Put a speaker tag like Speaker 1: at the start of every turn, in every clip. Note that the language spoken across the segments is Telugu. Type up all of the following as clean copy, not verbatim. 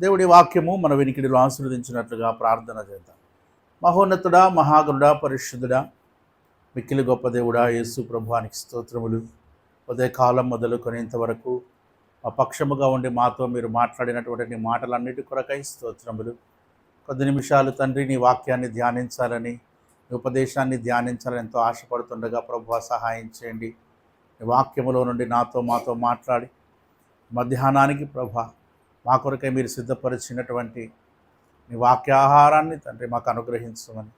Speaker 1: దేవుడి వాక్యము మన వినికిడిలో ఆశీర్వదించినట్లుగా ప్రార్థన చేద్దాం. మహోన్నతుడా, మహాగణుడా, పరిశుద్ధుడా, మిక్కిలి గొప్ప దేవుడా, యేసు ప్రభువానికి స్తోత్రములు. ఉదయకాలం మొదలుకొని ఇంతవరకు పక్షముగా ఉండి మాతో మీరు మాట్లాడినటువంటి నీ మాటలన్నిటి కొరకై స్తోత్రములు. కొద్ది నిమిషాలు తండ్రి నీ వాక్యాన్ని ధ్యానించాలని, నీ ఉపదేశాన్ని ధ్యానించాలని ఎంతో ఆశపడుతుండగా ప్రభువా సహాయం చేయండి. నీ వాక్యములో నుండి మాతో మాట్లాడి మధ్యాహ్నానికి ప్రభా మా కొరకై మీరు సిద్ధపరిచినటువంటి నీ వాక్యాహారాన్ని తండ్రి మాకు అనుగ్రహించమని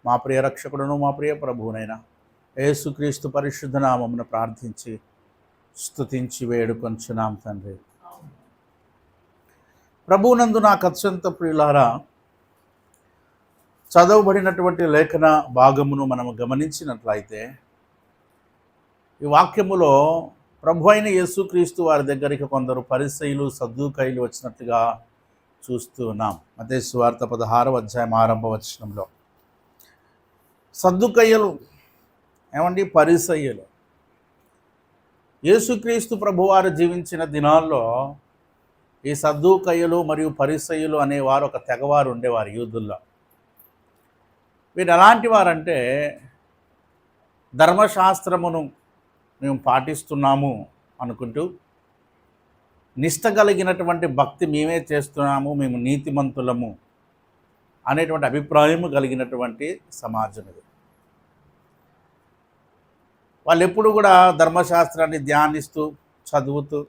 Speaker 1: మా ప్రియ రక్షకుడును మా ప్రియ ప్రభువునైనా యేసుక్రీస్తు పరిశుద్ధ నామమున ప్రార్థించి స్తుతించి వేడుకొంచున్నాం తండ్రి. ప్రభువునందు నాకు అత్యంత ప్రియులారా, చదవబడినటువంటి లేఖన భాగమును మనము గమనించినట్లయితే ఈ వాక్యములో ప్రభు అయిన యేసుక్రీస్తు వారి దగ్గరికి కొందరు పరిసయ్యులు, సద్దూకయ్యులు వచ్చినట్లుగా చూస్తూ ఉన్నాం. మత్తయి సువార్త 16వ అధ్యాయం ఆరంభ వచనంలో సద్దూకయ్యులు ఏమండి, పరిసయ్యులు. యేసుక్రీస్తు ప్రభువారు జీవించిన దినాల్లో ఈ సద్దూకయ్యులు మరియు పరిసయ్యులు అనేవారు ఒక తెగవారు ఉండేవారు యూదుల్లో. వీరు ఎలాంటి వారంటే, ధర్మశాస్త్రమును మేము పాటిస్తున్నాము అనుకుంటూ, నిష్ట కలిగినటువంటి భక్తి మేమే చేస్తున్నాము, మేము నీతిమంతులము అనేటువంటి అభిప్రాయం కలిగినటువంటి సమాజం ఇది. వాళ్ళు ఎప్పుడు కూడా ధర్మశాస్త్రాన్ని ధ్యానిస్తూ, చదువుతూ,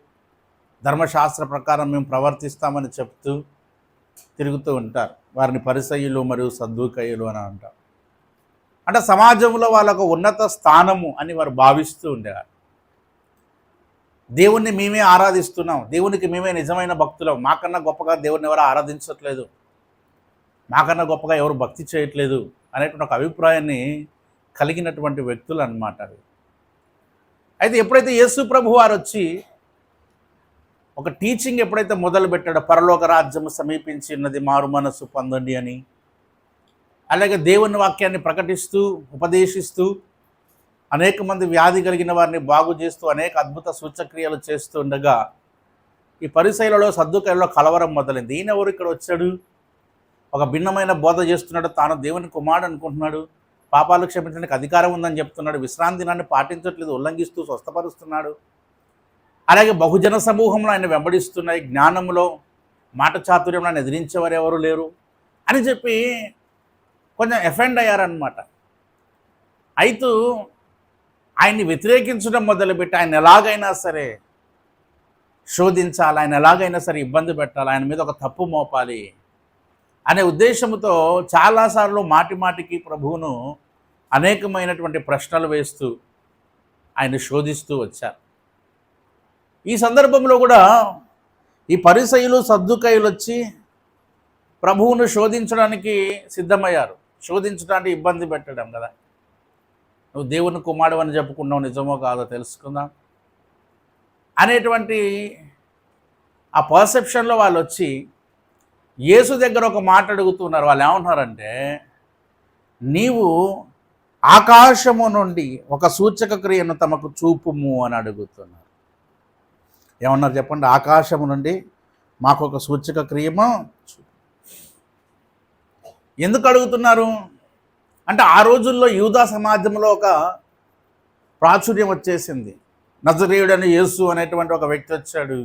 Speaker 1: ధర్మశాస్త్ర ప్రకారం మేము ప్రవర్తిస్తామని చెప్తూ తిరుగుతూ ఉంటారు. వారిని పరిసయ్యులు మరియు సద్దూకయ్యులు అని అంటారు. అంటే సమాజంలో వాళ్ళకు ఉన్నత స్థానము అని వారు భావిస్తూ ఉండేవారు. దేవుణ్ణి మేమే ఆరాధిస్తున్నాం, దేవునికి మేమే నిజమైన భక్తులం, మాకన్నా గొప్పగా దేవుడిని ఎవరు ఆరాధించట్లేదు, మాకన్నా గొప్పగా ఎవరు భక్తి చేయట్లేదు అనేటువంటి ఒక అభిప్రాయాన్ని కలిగినటువంటి వ్యక్తులు అన్నమాట అవి. అయితే ఎప్పుడైతే యేసు ప్రభు వారు వచ్చి ఒక టీచింగ్ ఎప్పుడైతే మొదలుపెట్టాడో, పరలోక రాజ్యము సమీపించి ఉన్నది, మారు మనస్సు పొందండి అని, అలాగే దేవుని వాక్యాన్ని ప్రకటిస్తూ, ఉపదేశిస్తూ, అనేక మంది వ్యాధి కలిగిన వారిని బాగు చేస్తూ, అనేక అద్భుత సూచక్రియలు చేస్తూ ఉండగా ఈ పరిసయ్యులలో, సద్దూకయ్యులలో కలవరం మొదలైంది. ఈయన ఎవరు ఇక్కడ వచ్చాడు, ఒక భిన్నమైన బోధ చేస్తున్నాడు, తాను దేవుని కుమారుడు అనుకుంటున్నాడు, పాపాలు క్షమించడానికి అధికారం ఉందని చెప్తున్నాడు, విశ్రాంతి దినాన్ని పాటించట్లేదు, ఉల్లంఘిస్తూ స్వస్థపరుస్తున్నాడు, అలాగే బహుజన సమూహంలో ఆయన వెంబడిస్తున్నాయి, జ్ఞానంలో మాట చాతుర్యంలో ఆయన ఎదిరించేవారు ఎవరు లేరు అని చెప్పి కొంచెం ఎఫెండ్ అయ్యారనమాట. అయితే ఆయన్ని వ్యతిరేకించడం మొదలుపెట్టి ఆయన ఎలాగైనా సరే శోధించాలి, ఆయన ఎలాగైనా సరే ఇబ్బంది పెట్టాలి, ఆయన మీద ఒక తప్పు మోపాలి అనే ఉద్దేశంతో చాలాసార్లు మాటికి ప్రభువును అనేకమైనటువంటి ప్రశ్నలు వేస్తూ ఆయన శోధిస్తూ వచ్చారు. ఈ సందర్భంలో కూడా ఈ పరిసయ్యులు, సద్దూకయ్యులు వచ్చి ప్రభువును శోధించడానికి సిద్ధమయ్యారు. శోధించడానికి ఇబ్బంది పెట్టడం కదా, నువ్వు దేవుని కుమారుడు అని చెప్పుకున్నావు, నిజమో కాదో తెలుసుకుందాం అనేటువంటి ఆ పర్సెప్షన్లో వాళ్ళు వచ్చి యేసు దగ్గర ఒక మాట అడుగుతున్నారు. వాళ్ళు ఏమంటున్నారంటే, నీవు ఆకాశము నుండి ఒక సూచక క్రియను తమకు చూపుము అని అడుగుతున్నారు. ఏమన్నారు చెప్పండి? ఆకాశము నుండి మాకు ఒక సూచక క్రియము. ఎందుకు అడుగుతున్నారు అంటే, ఆ రోజుల్లో యూదా సమాజంలో ఒక ప్రాచుర్యం వచ్చేసింది. నజరేయుడని యేసు అనేటువంటి ఒక వ్యక్తి వచ్చాడు,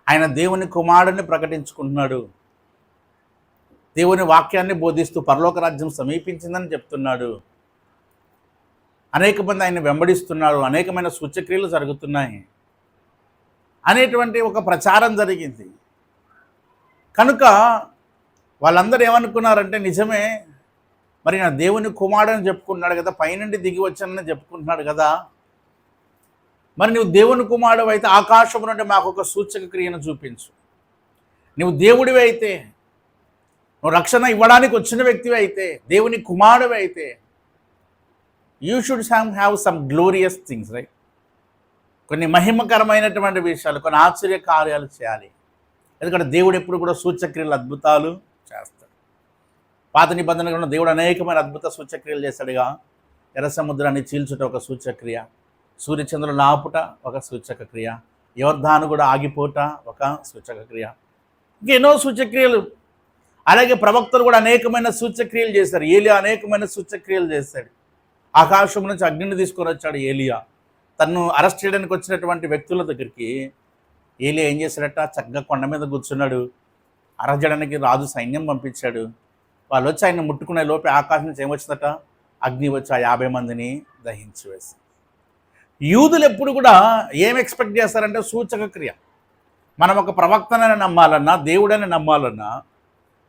Speaker 1: ఆయన దేవుని కుమారుడిని ప్రకటించుకుంటున్నాడు, దేవుని వాక్యాన్ని బోధిస్తూ పరలోక రాజ్యం సమీపించిందని చెప్తున్నాడు, అనేక మంది ఆయన వెంబడిస్తున్నారు, అనేకమైన సూచక్రియలు జరుగుతున్నాయి అనేటువంటి ఒక ప్రచారం జరిగింది. కనుక వాళ్ళందరూ ఏమనుకున్నారంటే, నిజమే మరి నా దేవుని కుమారుడని చెప్పుకుంటున్నాడు కదా, పైనుండి దిగి వచ్చానని చెప్పుకుంటున్నాడు కదా, మరి నువ్వు దేవుని కుమారుడు అయితే ఆకాశం నుండి మాకు ఒక సూచక క్రియను చూపించు, నువ్వు దేవుడివి అయితే, నువ్వు రక్షణ ఇవ్వడానికి వచ్చిన వ్యక్తివి అయితే, దేవుని కుమారుడివి అయితే, you should have some glorious things, right? కొన్ని మహిమకరమైనటువంటి విషయాలు, కొన్ని ఆశ్చర్య కార్యాలు చేయాలి. ఎందుకంటే దేవుడు ఎప్పుడు కూడా సూచక్రియలు, అద్భుతాలు చేస్తాడు. పాత నిబంధనలో దేవుడు అనేకమైన అద్భుత సూచక్రియలు చేశాడుగా. ఎర్ర సముద్రాన్ని చీల్చుట ఒక సూచక్రియ, సూర్యచంద్రులను ఆపుట ఒక సూచక క్రియ, యోర్దాను కూడా ఆగిపోట ఒక సూచక క్రియ, ఇంకెన్నో సూచక్రియలు. అలాగే ప్రవక్తలు కూడా అనేకమైన సూచక్రియలు చేశారు. ఏలియా అనేకమైన సూచక్రియలు చేశాడు. ఆకాశం నుంచి అగ్నిని తీసుకొని వచ్చాడు ఏలియా. తన్ను అరెస్ట్ చేయడానికి వచ్చినటువంటి వ్యక్తుల దగ్గరికి ఏలియా ఏం చేశాడట, చక్కగా కొండ మీద కూర్చున్నాడు. అరెస్ట్ చేయడానికి రాజు సైన్యం పంపించాడు. వాళ్ళు వచ్చి ఆయన ముట్టుకునే లోపే ఆకాశం నుంచి ఏమొచ్చిందట, అగ్ని వచ్చి ఆ 50 మందిని దహించి వేసి. యూదులు ఎప్పుడు కూడా ఏం ఎక్స్పెక్ట్ చేస్తారంటే సూచక క్రియ. మనం ఒక ప్రవక్తనని నమ్మాలన్నా, దేవుడని నమ్మాలన్నా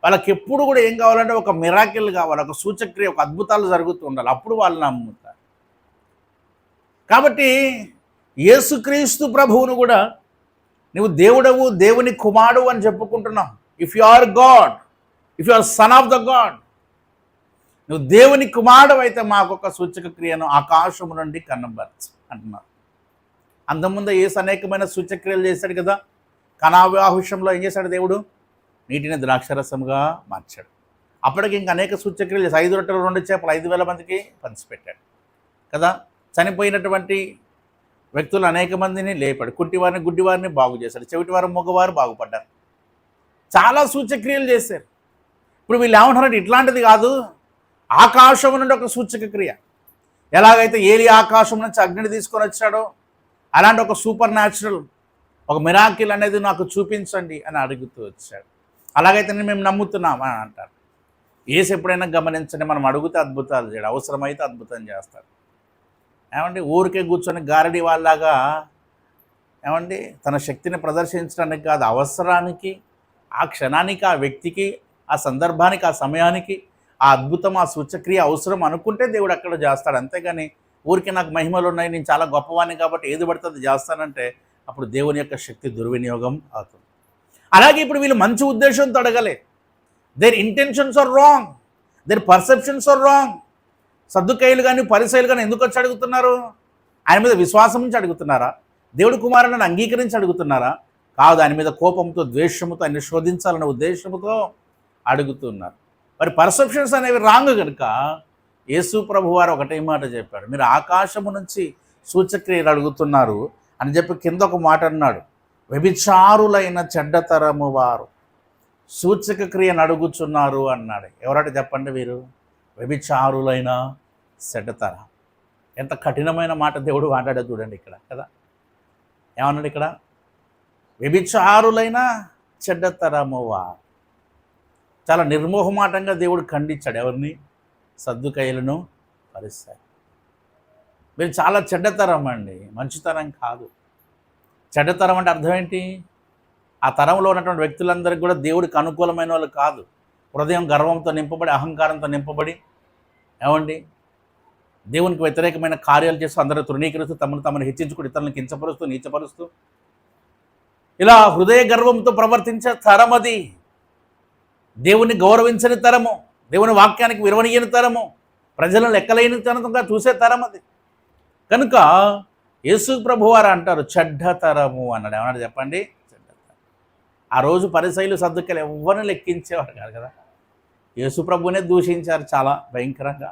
Speaker 1: వాళ్ళకి ఎప్పుడు కూడా ఏం కావాలంటే ఒక మిరాకిల్ కావాలి, ఒక సూచక్రియ, ఒక అద్భుతాలు జరుగుతూ ఉండాలి. అప్పుడు వాళ్ళు నమ్ముతారు. కాబట్టి యేసుక్రీస్తు ప్రభువును కూడా నువ్వు దేవుడవు, దేవుని కుమారుడు అని చెప్పుకుంటున్నావు. If you are God, if you are son of the God, నువ్వు దేవుని కుమారుడు అయితే మాకొక సూచక క్రియను ఆకాశము నుండి కనబరచు అంటున్నారు. అంతకుముందు యేసు అనేకమైన సూచక్రియలు చేశాడు కదా. కనావివాహుషంలో ఏం చేశాడు దేవుడు, నీటిని ద్రాక్షరసముగా మార్చాడు. అప్పటికి ఇంకా అనేక సూచక్రియలు చేసి 5 రొట్టెలు 2 చేపలు 5,000 మందికి పంచిపెట్టాడు కదా. చనిపోయినటువంటి వ్యక్తులు అనేక మందిని లేపాడు. కుంటివారిని గుడ్డివారిని బాగు చేశాడు. చెవిటివారు మగవారు బాగుపడ్డారు. చాలా సూచక్రియలు చేశారు. ఇప్పుడు వీళ్ళు ఏమంటున్నారంటే ఇట్లాంటిది కాదు, ఆకాశం నుండి ఒక సూచక క్రియ. ఎలాగైతే ఏలి ఆకాశం నుంచి అగ్నిని తీసుకొని వచ్చాడో అలాంటి ఒక సూపర్ న్యాచురల్, ఒక మిరాకిల్ అనేది నాకు చూపించండి అని అడుగుతూ వచ్చాడు. అలాగైతే మేము నమ్ముతున్నాం అని అంటారు. యేసు ఎప్పుడైనా గమనించండి, మనం అడిగితే అద్భుతాలు చేయడం, అవసరమైతే అద్భుతం చేస్తాడు. ఏమండి, ఊరికే కూర్చొని గారడి వాళ్ళలాగా ఏమండి తన శక్తిని ప్రదర్శించడానికి కాదు, అవసరానికి, ఆ క్షణానికి, ఆ వ్యక్తికి, ఆ సందర్భానికి, ఆ సమయానికి ఆ అద్భుతం, ఆ సూచక్రియ అవసరం అనుకుంటే దేవుడు అక్కడ చేస్తాడు. అంతేగాని ఊరికి నాకు మహిమలు ఉన్నాయి, నేను చాలా గొప్పవాడిని కాబట్టి ఏది పడుతుంది చేస్తానంటే అప్పుడు దేవుని యొక్క శక్తి దుర్వినియోగం అవుతుంది. అలాగే ఇప్పుడు వీళ్ళు మంచి ఉద్దేశంతో అడగలే. Their intentions are wrong, their perceptions are wrong. సద్దుకయ్యులు కానీ పరిసయ్యులు కానీ ఎందుకు వచ్చి అడుగుతున్నారు? ఆయన మీద విశ్వాసం నుంచి అడుగుతున్నారా? దేవుడి కుమారుని అంగీకరించి అడుగుతున్నారా? కాదు, ఆయన మీద కోపంతో, ద్వేషముతో, ఆయన శోధించాలనే ఉద్దేశంతో అడుగుతున్నారు. మరి పర్సెప్షన్స్ అనేవి రాంగ్ కనుక యేసు ప్రభు వారు ఒకటే మాట చెప్పాడు, మీరు ఆకాశము నుంచి సూచక్రియలు అడుగుతున్నారు అని చెప్పి కింద ఒక మాట అన్నాడు, వ్యభిచారులైన చెడ్డతరము వారు సూచక క్రియను అడుగుచున్నారు అన్నాడు. ఎవరంటే చెప్పండి వీరు? వ్యభిచారులైన చెడ్డతర. ఎంత కఠినమైన మాట దేవుడు మాట్లాడాడు చూడండి ఇక్కడ కదా. ఏమన్నాడు ఇక్కడ? వ్యభిచారులైన చెడ్డతరము వారు. చాలా నిర్మోహమాటంగా దేవుడు ఖండించాడు. ఎవరిని? సద్దుకయ్యులను, పరిసయ్యులను. మీరు చాలా చెడ్డతరం అండి, మంచితనం కాదు. చెడ్డతరం అంటే అర్థం ఏంటి? ఆ తరంలో ఉన్నటువంటి వ్యక్తులందరికీ కూడా దేవుడికి అనుకూలమైన వాళ్ళు కాదు. హృదయం గర్వంతో నింపబడి, అహంకారంతో నింపబడి, ఏమండి దేవునికి వ్యతిరేకమైన కార్యాలు చేస్తూ, అందరూ తృణీకరిస్తూ, తమను హెచ్చించుకుని ఇతరులను కించపరుస్తూ, నీచపరుస్తూ, ఇలా హృదయ గర్వంతో ప్రవర్తించే తరం అది. దేవుని గౌరవించని తరము, దేవుని వాక్యానికి విలువనీయని తరము, ప్రజలను లెక్కలేని తరంగా చూసే తరం అది. కనుక యేసు ప్రభువారు అంటారు చెడ్డతరము అన్నాడు. ఏమన్నాడు చెప్పండి? చెడ్డతరం. ఆ రోజు పరిసయ్యులు, సద్దుకయ్యులు ఎవరిని లెక్కించేవారు కాదు కదా. యేసు ప్రభునే దూషించారు చాలా భయంకరంగా.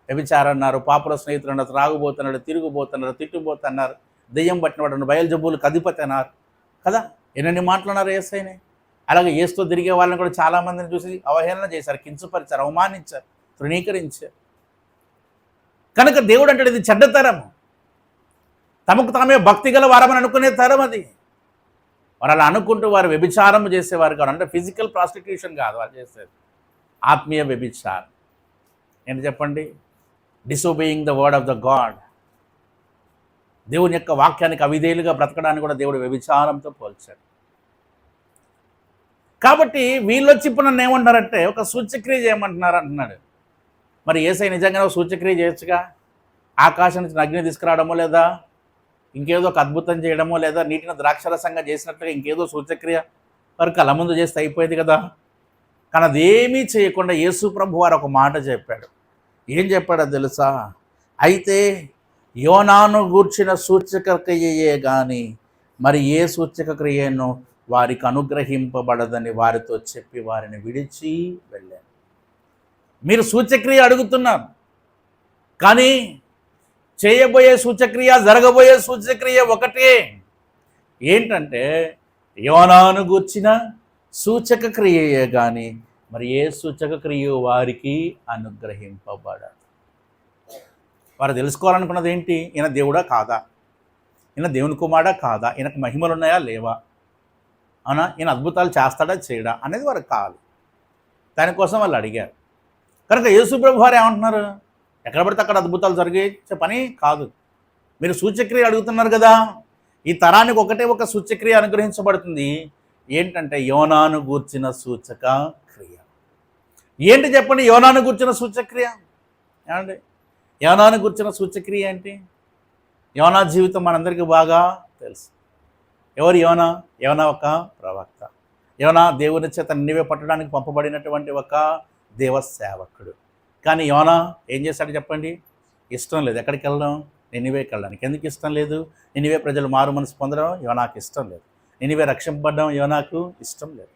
Speaker 1: వ్యభిచారన్నారు, పాపుల స్నేహితులు అన్నారు, త్రాగుబోతున్నాడు, తిరుగుబోతున్నారు, తిట్టుబోతున్నారు, దెయ్యం పట్టినవాడు, బయలుజబ్బులకు అధిపతి అన్నారు కదా. ఎన్నెన్ని మాటలున్నారు యేసయ్యనే. అలాగే యేసుతో తిరిగే వాళ్ళని కూడా చాలామందిని చూసి అవహేళన చేశారు, కించపరిచారు, అవమానించారు, తృణీకరించారు. కనుక దేవుడు అంటాడు ఇది చెడ్డతరము, తమకు తామే భక్తి గల వారమని అనుకునే తరం అది. వారు అలా అనుకుంటూ వారు వ్యభిచారం చేసేవారు కాదు. అంటే ఫిజికల్ ప్రాస్టిట్యూషన్ కాదు వాళ్ళు చేసేది, ఆత్మీయ వ్యభిచారం. ఏంటి చెప్పండి? డిసోబేయింగ్ the word of the God. దేవుని యొక్క వాక్యానికి అవిధేయులుగా బ్రతకడానికి కూడా దేవుడు వ్యభిచారంతో పోల్చాడు. కాబట్టి వీళ్ళొచ్చి ఇప్పుడు నన్ను ఏమంటారంటే ఒక సూచక్రియ చేయమంటున్నారు అంటున్నాడు. మరి యేసయ్య నిజంగానే ఒక సూచక్రియ చేయొచ్చుగా. ఆకాశం నుంచి అగ్ని తీసుకురావడమో, లేదా ఇంకేదో ఒక అద్భుతం చేయడమో, లేదా నీటిని ద్రాక్షరసంగా చేసినట్లుగా ఇంకేదో సూచక్రియ వారు కళ్ళ ముందు చేస్తే అయిపోయేది కదా. కానీ అదేమీ చేయకుండా యేసు ప్రభు వారు ఒక మాట చెప్పాడు. ఏం చెప్పాడో తెలుసా? అయితే యోనాను గూర్చిన సూచక క్రియయే కానీ మరి ఏ సూచక క్రియను వారికి అనుగ్రహింపబడదని వారితో చెప్పి వారిని విడిచి వెళ్ళాను. మీరు సూచక్రియ అడుగుతున్నారు, కానీ చేయబోయే సూచక్రియ, జరగబోయే సూచక్రియ ఒకటే. ఏంటంటే యోనాను గూర్చిన సూచక క్రియయే కానీ మరి ఏ సూచక క్రియ వారికి అనుగ్రహింపబడదు. వారు తెలుసుకోవాలనుకున్నది ఏంటి? ఈయన దేవుడా కాదా, ఈయన దేవుని కుమారుడా కాదా, ఈయనకు మహిమలు ఉన్నాయా లేవా, అవునా, ఈయన అద్భుతాలు చేస్తాడా చేయడా అనేది వారికి కావాలి. దానికోసం వాళ్ళు అడిగారు. కనుక యేసు ప్రభు వారు ఏమంటున్నారు? ఎక్కడ పడితే అక్కడ అద్భుతాలు జరిగే పని కాదు. మీరు సూచక్రియ అడుగుతున్నారు కదా, ఈ తరానికి ఒకటే ఒక సూచక్రియ అనుగ్రహించబడుతుంది. ఏంటంటే యోనాను గూర్చిన సూచక క్రియ. ఏంటి చెప్పండి యోనాను గూర్చిన సూచక్రియ? ఏమండి యోనాను గూర్చిన సూచక్రియ ఏంటి? యోనా జీవితం మనందరికీ బాగా తెలుసు. ఎవరు యోనా? యోనా ఒక ప్రవక్త. యోనా దేవుని చేత నినివే పట్టడానికి పంపబడినటువంటి ఒక దేవ సేవకుడు. కానీ యోనా ఏం చేశాడు చెప్పండి? ఇష్టం లేదు. ఎక్కడికి వెళ్ళడం? నినివేకి వెళ్ళడానికి. ఎందుకు ఇష్టం లేదు? నినివే ప్రజలు మారు మనసు పొందడం యోనాకు ఇష్టం లేదు. నినివే రక్షింపబడడం యోనాకు ఇష్టం లేదు.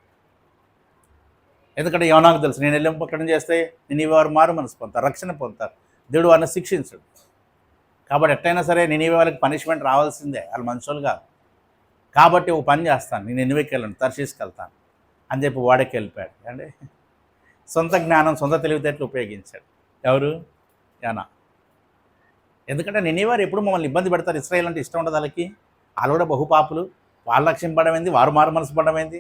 Speaker 1: ఎందుకంటే యోనాకు తెలుసు, నేను వెళ్ళి ప్రకటన చేస్తే నినివే వారు మారు మనసు పొందుతారు, రక్షణ పొందుతారు, దేవుడు వారిని శిక్షించడు. కాబట్టి ఎట్లయినా సరే నినివే వాళ్ళకి పనిష్మెంట్ రావాల్సిందే, వాళ్ళు మనుషులు కాదు. కాబట్టి ఒక పని చేస్తాను, నేను నినివేకి వెళ్ళను, తర్షీస్కి వెళ్తాను అని చెప్పి వాడకి వెళ్ళిపోయాడు. అంటే సొంత జ్ఞానం, సొంత తెలివితేటలు ఉపయోగించాడు. ఎవరు? యోనా. ఎందుకంటే నినివేవారు ఎప్పుడు మమ్మల్ని ఇబ్బంది పెడతారు, ఇశ్రాయేల్ అంటే ఇష్టం ఉండదు వాళ్ళకి, వాళ్ళు కూడా బహుపాపులు, వాళ్ళు రక్షింపడమైంది, వారు మారు మనసు పడమైంది,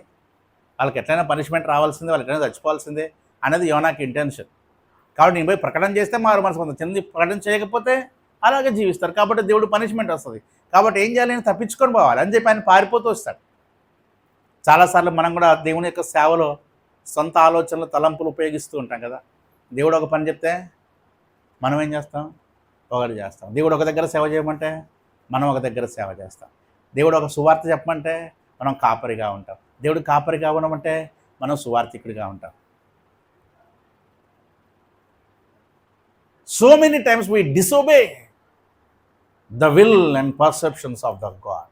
Speaker 1: వాళ్ళకి ఎట్లయినా పనిష్మెంట్ రావాల్సిందే, వాళ్ళు ఎట్లయినా చచ్చిపోవాల్సిందే అనేది యోనాకి ఇంటెన్షన్. కాబట్టి నేను పోయి ప్రకటన చేస్తే మారు మనసు పొందుతారు, చిన్నది ప్రకటన చేయకపోతే అలాగే జీవిస్తారు. కాబట్టి దేవుడు పనిష్మెంట్ వస్తుంది. కాబట్టి ఏం చేయాలి? నేను తప్పించుకొని పోవాలి అని చెప్పి ఆయన పారిపోతూ వస్తాడు. చాలాసార్లు మనం కూడా దేవుని యొక్క సేవలో సొంత ఆలోచనలు, తలంపులు ఉపయోగిస్తూ ఉంటాం కదా. దేవుడు ఒక పని చెప్తే మనం ఏం చేస్తాం? ఒకటి చేస్తాం. దేవుడు ఒక దగ్గర సేవ చేయమంటే మనం ఒక దగ్గర సేవ చేస్తాం. దేవుడు ఒక సువార్త చెప్పమంటే మనం కాపరిగా ఉంటాం. దేవుడు కాపరిగా ఉండమంటే మనం సువార్థికుడిగా ఉంటాం. So many times we disobey the will and perceptions of the God.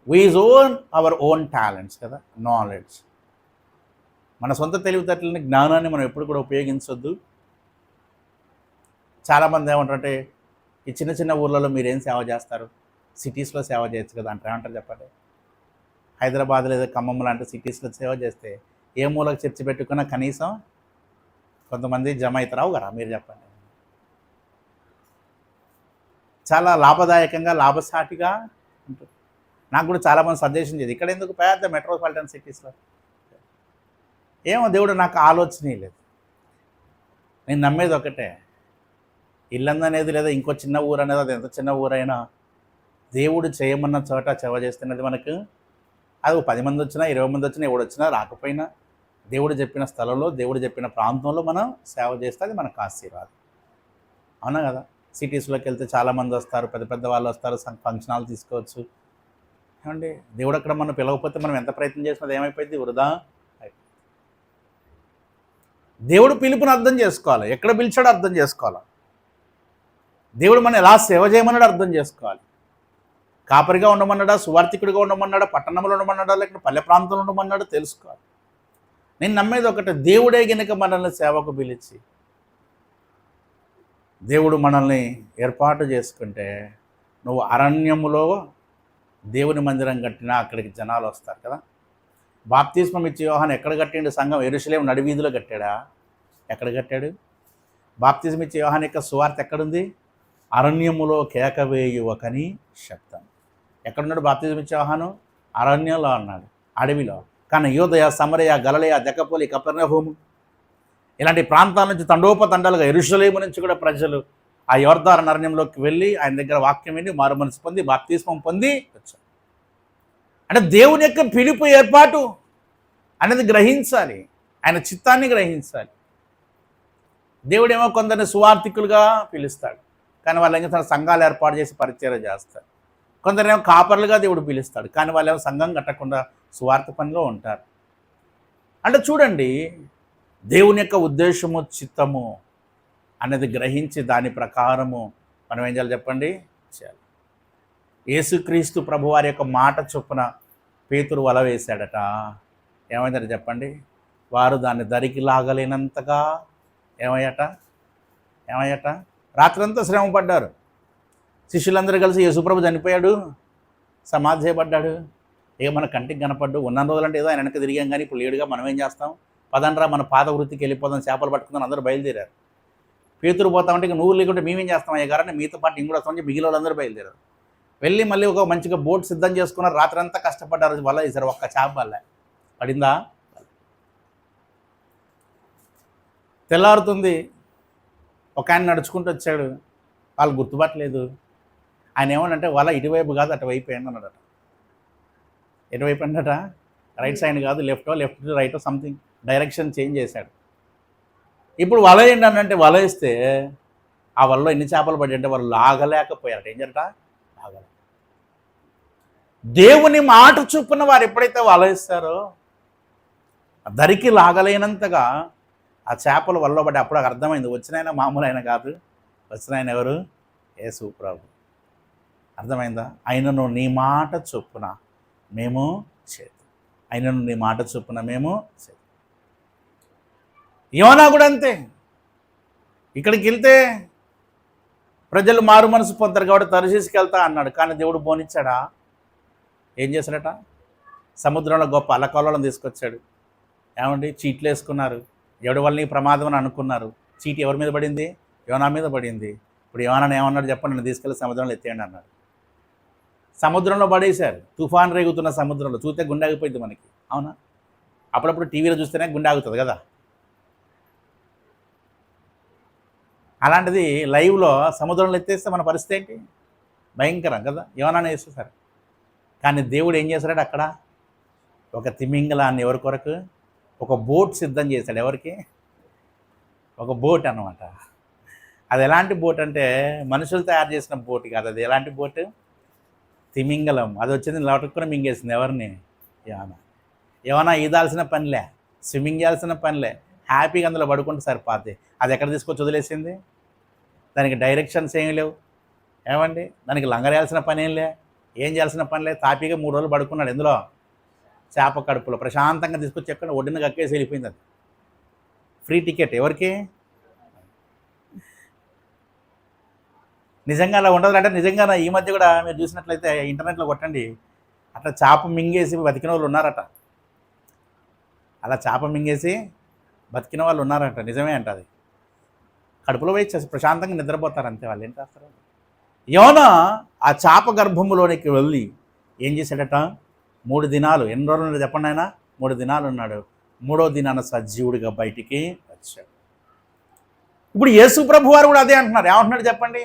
Speaker 1: We own our own talents కదా, నాలెడ్జ్. మన సొంత తెలివితేటలని, జ్ఞానాన్ని మనం ఎప్పుడు కూడా ఉపయోగించొద్దు. చాలామంది ఏమంటారంటే ఈ చిన్న చిన్న ఊర్లలో మీరేం సేవ చేస్తారు, సిటీస్లో సేవ చేయొచ్చు కదా అంటే ఏమంటారు చెప్పండి? హైదరాబాద్ లేదా ఖమ్మం లాంటి సిటీస్లో సేవ చేస్తే ఏ మూలకు చర్చి పెట్టుకున్నా కనీసం కొంతమంది జమ అవుతారావు కదా, మీరు చెప్పండి. చాలా లాభదాయకంగా, లాభసాటిగా ఉంటుంది. నాకు కూడా చాలామంది సజెషన్ చేది, ఇక్కడ ఎందుకు పెద్ద మెట్రోపాలిటన్ సిటీస్లో. ఏమో దేవుడు నాకు ఆలోచనే లేదు. నేను నమ్మేది ఒకటే, ఇల్లందు అనేది లేదా ఇంకో చిన్న ఊరు అనేది, అది ఎంత చిన్న ఊరైనా దేవుడు చేయమన్న చోట సేవ చేస్తున్నది మనకు. అది 10 మంది వచ్చినా, 20 మంది వచ్చినా, ఎవడు వచ్చినా రాకపోయినా దేవుడు చెప్పిన స్థలంలో, దేవుడు చెప్పిన ప్రాంతంలో మనం సేవ చేస్తే అది మనకు ఆశీర్వాదం. అవునా కదా? సిటీస్లోకి వెళ్తే చాలామంది వస్తారు, పెద్ద పెద్ద వాళ్ళు వస్తారు, ఫంక్షన్ హాల్ తీసుకోవచ్చు. ఏమండి దేవుడు అక్కడ మనం పిలవకపోతే మనం ఎంత ప్రయత్నం చేసినా ఏమైపోయింది? వృధా అయిపోయింది. దేవుడు పిలుపుని అర్థం చేసుకోవాలి, ఎక్కడ పిలిచాడో అర్థం చేసుకోవాలి. దేవుడు మనం ఎలా సేవ చేయమన్నాడో అర్థం చేసుకోవాలి. కాపరిగా ఉండమన్నాడా, సువార్థికుడిగా ఉండమన్నాడా, పట్టణంలో ఉండమన్నాడా, లేకపోతే పల్లె ప్రాంతంలో ఉండమన్నాడో తెలుసుకోవాలి. నేను నమ్మేది ఒకటే, దేవుడే గనుక మనల్ని సేవకు పిలిచి దేవుడు మనల్ని ఏర్పాటు చేసుకుంటే, నువ్వు అరణ్యములో దేవుని మందిరం కట్టినా అక్కడికి జనాలు వస్తారు కదా. బాప్తిస్మం ఇచ్చి యోహాను ఎక్కడ కట్టిండు సంఘం? యెరూషలేము నడివీధిలో కట్టాడా? ఎక్కడ కట్టాడు? బాప్తిజం ఇచ్చే యోహాను యొక్క సువార్త ఎక్కడుంది? అరణ్యములో కేకవేయువకని శబ్దం. ఎక్కడున్నాడు బాప్తిజం ఇచ్చే యోహాను? అరణ్యంలో అన్నాడు, అడవిలో. కానీ యూదయ, సమరయ, గలిలయ, దెకపొలి, కపెర్నహూము ఇలాంటి ప్రాంతాల నుంచి తండోపతండాలుగా యెరూషలేము నుంచి కూడా ప్రజలు ఆ యోర్దాను అరణ్యంలోకి వెళ్ళి ఆయన దగ్గర వాక్యం విని మారు మనసు పొంది బాప్తిస్మం పొంది వచ్చారు. అంటే దేవుని యొక్క పిలుపు, ఏర్పాటు అనేది గ్రహించాలి, ఆయన చిత్తాన్ని గ్రహించాలి. దేవుడేమో కొందరిని సువార్థికులుగా పిలుస్తాడు, కానీ వాళ్ళు ఏం చేస్తారు? సంఘాలు ఏర్పాటు చేసి పరిచర్య చేస్తారు. కొందరేమో కాపర్లుగా దేవుడు పిలుస్తాడు, కానీ వాళ్ళేమో సంఘం కట్టకుండా సువార్త పనిలో ఉంటారు. అంటే చూడండి, దేవుని యొక్క ఉద్దేశము, చిత్తము అనేది గ్రహించి దాని ప్రకారము మనం ఏం చేయాలి చెప్పండి? చేయాలి. యేసుక్రీస్తు ప్రభువారి యొక్క మాట చొప్పున పేతురు వల వేశాడట. ఏమైందట చెప్పండి? వారు దాన్ని దరికి లాగలేనంతగా ఏమయ్యట రాత్రంతా శ్రమ పడ్డారు. శిష్యులందరూ కలిసి యేసుప్రభు చనిపోయాడు, సమాధి చేయబడ్డాడు, ఇక మన కంటికి కనపడ్డు ఉన్న రోజులంటే ఏదో ఆయన వెనక తిరిగాం, కానీ ఇప్పుడు లేడుగా. మనం ఏం చేస్తాం? పదండ్రా మన పాత వృత్తికి వెళ్ళిపోదాం, చేపలు పట్టుకుందాం అందరూ బయలుదేరారు. పేతురు పోతామంటే ఇక నువ్వు లేకుంటే మేమేం చేస్తాం అయ్యా గారని మీతో పాటు ఇంకూడా వస్తామని మిగిలిన వాళ్ళందరూ బయలుదేరారు. వెళ్ళి మళ్ళీ ఒక మంచిగా బోట్ సిద్ధం చేసుకున్నారు. రాత్రి అంతా కష్టపడ్డారు, వల్ల వేసారు. ఒక్క చేప వల్ల పడిందా? తెల్లారుతుంది. ఒక ఆయన నడుచుకుంటూ వచ్చాడు, వాళ్ళు గుర్తుపట్టలేదు. ఆయన ఏమనంటే వల ఇటువైపు కాదు అటువైపు ఏంటి అన్నాడట. ఎటువైపు అన్నట? రైట్ సైడ్ కాదు, లెఫ్ట్ రైటో సంథింగ్ డైరెక్షన్ చేంజ్ చేశాడు. ఇప్పుడు వల ఏంటంటే వల వేస్తే ఆ వలలో ఎన్ని చేపలు పడి అంటే వాళ్ళు లాగలేకపోయారట. ఏం జరట? లాగలే. దేవుని మాట చొప్పున వారు ఎప్పుడైతే వల వేస్తారో దరికి లాగలేనంతగా ఆ చేపలు వలలో పడి అప్పుడు అర్థమైంది, వచ్చినాయన మామూలు ఆయన కాదు, వచ్చిన ఆయన ఎవరు? యేసు ప్రభు. అర్థమైందా? ఆయనను నీ మాట చొప్పున మేము చేద్దాం, ఆయనను నీ మాట చొప్పున మేము చేద్దాం. యోనా కూడా అంతే. ఇక్కడికి వెళ్తే ప్రజలు మారు మనసు పొందారు కాబట్టి తర్షీసుకి వెళ్తా అన్నాడు, కానీ దేవుడు బోనిచ్చాడా? ఏం చేశాడట? సముద్రంలో గొప్ప అలకల్లోలను తీసుకొచ్చాడు. ఏమండి? చీట్లు వేసుకున్నారు. ఎవడి వల్ల నీ ప్రమాదం అని అనుకున్నారు. చీటి ఎవరి మీద పడింది? యోనా మీద పడింది. ఇప్పుడు యోనాని ఏమన్నాడు చెప్పండి? నన్ను తీసుకెళ్ళి సముద్రంలో ఎత్తేయండి అన్నాడు. సముద్రంలో పడేశారు. తుఫాన్ రేగుతున్న సముద్రంలో. చూస్తే గుండె ఆగిపోయింది మనకి, అవునా? అప్పుడప్పుడు టీవీలో చూస్తేనే గుండె ఆగుతుంది కదా. అలాంటిది లైవ్లో సముద్రంలో ఎత్తేస్తే మన పరిస్థితి ఏంటి? భయంకరం కదా. యోనాని వేసేసారు. కానీ దేవుడు ఏం చేశాడు? అక్కడ ఒక తిమింగలాన్ని ఎవరి కొరకు? ఒక బోట్ సిద్ధం చేశాడు. ఎవరికి? ఒక బోట్ అన్నమాట. అది ఎలాంటి బోట్ అంటే మనుషులు తయారు చేసిన బోట్ కాదు. అది ఎలాంటి బోట్? తిమింగలం. అది వచ్చింది లోటుకుని మింగేసింది. ఎవరిని? యోనా. యోనా ఈదాల్సిన పనిలే, స్విమ్మింగ్ చేయాల్సిన పనిలే, హ్యాపీగా అందులో పడుకుంటే సరిపోద్ది. అది ఎక్కడ తీసుకొచ్చి వదిలేసింది? దానికి డైరెక్షన్స్ ఏమి లేవు. ఏమండి? దానికి లంగరేయాల్సిన పని ఏం చేయాల్సిన పనిలే. తాపీగా 3 రోజులు పడుకున్నాడు. ఎందులో? చేప కడుపులో. ప్రశాంతంగా తీసుకొచ్చి ఎక్కడ ఒడ్డున కక్కేసి వెళ్ళిపోయింది. అది ఫ్రీ టికెట్. ఎవరికి? నిజంగా అలా ఉండదు. అంటే నిజంగా ఈ మధ్య కూడా మీరు చూసినట్లయితే ఇంటర్నెట్లో కొట్టండి, అట్లా చేప మింగేసి బతికిన వాళ్ళు ఉన్నారట. అలా చేప మింగేసి బతికిన వాళ్ళు ఉన్నారట. నిజమే అంట. అది కడుపులో పోయి ప్రశాంతంగా నిద్రపోతారు అంతే. వాళ్ళు ఏం చేస్తారు? యోనా ఆ చేప గర్భములోనికి వెళ్ళి ఏం చేశాడట? 3 దినాలు. ఎన్ని రోజులు ఉన్నాడు చెప్పండి? ఆయన 3 దినాలు ఉన్నాడు. 3వ దినాన సజీవుడిగా బయటికి వచ్చాడు. ఇప్పుడు యేసు ప్రభు వారు కూడా అదే అంటున్నారు. ఏమంటున్నాడు చెప్పండి?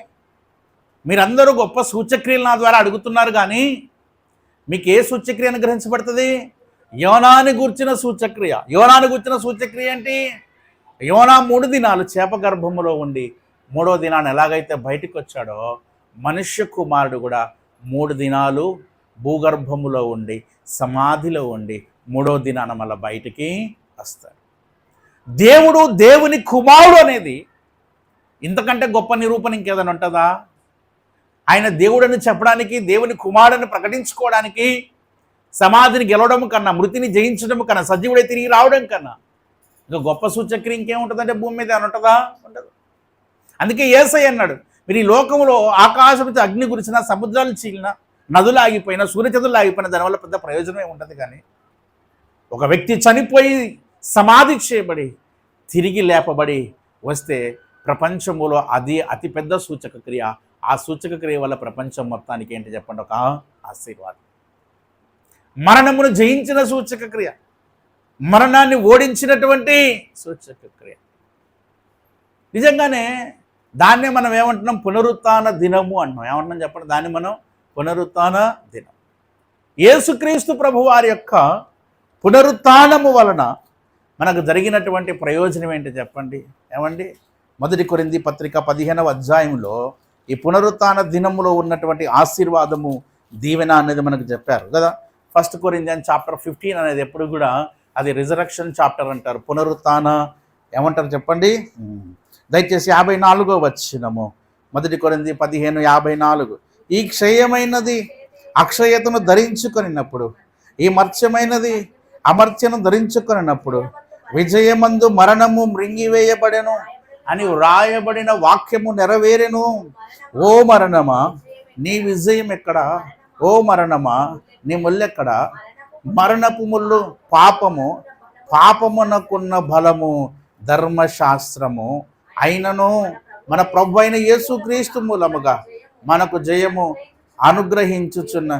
Speaker 1: మీరందరూ గొప్ప సూచక్రియలు నా ద్వారా అడుగుతున్నారు, కానీ మీకు ఏ సూచక్రియ అనుగ్రహించబడుతుంది? యోనాని గూర్చిన సూచక్రియ. యోనాని గూర్చిన సూచక్రియ ఏంటి? యోనా 3 దినాలు చేప గర్భములో ఉండి 3వ దినాన్ని ఎలాగైతే బయటికి వచ్చాడో మనుష్య కుమారుడు కూడా 3 దినాలు భూగర్భములో ఉండి సమాధిలో ఉండి 3వ దినాన మళ్ళీ బయటికి వస్తాడు. దేవుడు దేవుని కుమారుడు అనేది ఇంతకంటే గొప్ప నిరూపణ ఇంకేదైనా ఉంటుందా? ఆయన దేవుడని చెప్పడానికి, దేవుని కుమారుడిని ప్రకటించుకోవడానికి సమాధిని గెలవడం కన్నా, మృతిని జయించడం కన్నా, సజీవుడే తిరిగి రావడం కన్నా ఇంకా గొప్ప సూచక్రియ ఇంకేముంటుందంటే భూమి మీద ఏమైనా ఉంటుందా? ఉండదు. అందుకే యేసయ్య అన్నాడు, మీరు ఈ లోకంలో ఆకాశం నుంచి అగ్ని కురిసిన, సముద్రాలు చీలిన, నదులు ఆగిపోయినా, సూర్యచంద్రులు ఆగిపోయినా దానివల్ల పెద్ద ప్రయోజనమే ఉంటుంది. కానీ ఒక వ్యక్తి చనిపోయి సమాధి చేయబడి తిరిగి లేపబడి వస్తే ప్రపంచంలో అది అతిపెద్ద సూచక క్రియ. ఆ సూచక క్రియ వల్ల ప్రపంచం మొత్తానికి ఏంటి చెప్పండి? ఒక ఆశీర్వాదం. మరణమును జయించిన సూచక క్రియ, మరణాన్ని ఓడించినటువంటి సూచక క్రియ. నిజంగానే దాన్నే మనం ఏమంటున్నాం? పునరుత్థాన దినము అంటున్నాం. ఏమంటున్నాం చెప్పండి? దాన్ని మనం పునరుత్థాన దినం. యేసుక్రీస్తు ప్రభు వారి యొక్క పునరుత్థానము వలన మనకు జరిగినటువంటి ప్రయోజనం ఏంటి చెప్పండి? ఏమండి? 1 కొరింథీ పత్రిక 15వ అధ్యాయంలో ఈ పునరుత్థాన దినములో ఉన్నటువంటి ఆశీర్వాదము, దీవెన అనేది మనకు చెప్పారు కదా. 1 కొరింథియన్స్ చాప్టర్ 15 అనేది ఎప్పుడు కూడా అది రిజరక్షన్ చాప్టర్ అంటారు. పునరుత్థాన ఏమంటారు చెప్పండి? దయచేసి 54వ వచనము, 1 కొరింథీ 15:54. ఈ క్షయమైనది అక్షయతను ధరించుకొనినప్పుడు, ఈ మర్త్యమైనది అమర్త్యను ధరించుకొనినప్పుడు విజయమందు మరణము మృంగివేయబడెను అని వ్రాయబడిన వాక్యము నెరవేరెను. ఓ మరణమా నీ విజయం ఎక్కడ? ఓ మరణమా నీ ముళ్ళు ఎక్కడ? మరణపు ముళ్ళు పాపమునకున్న బలము ధర్మశాస్త్రము అయినను మన ప్రభు అయిన యేసుక్రీస్తు మూలముగా మనకు జయము అనుగ్రహించుచున్న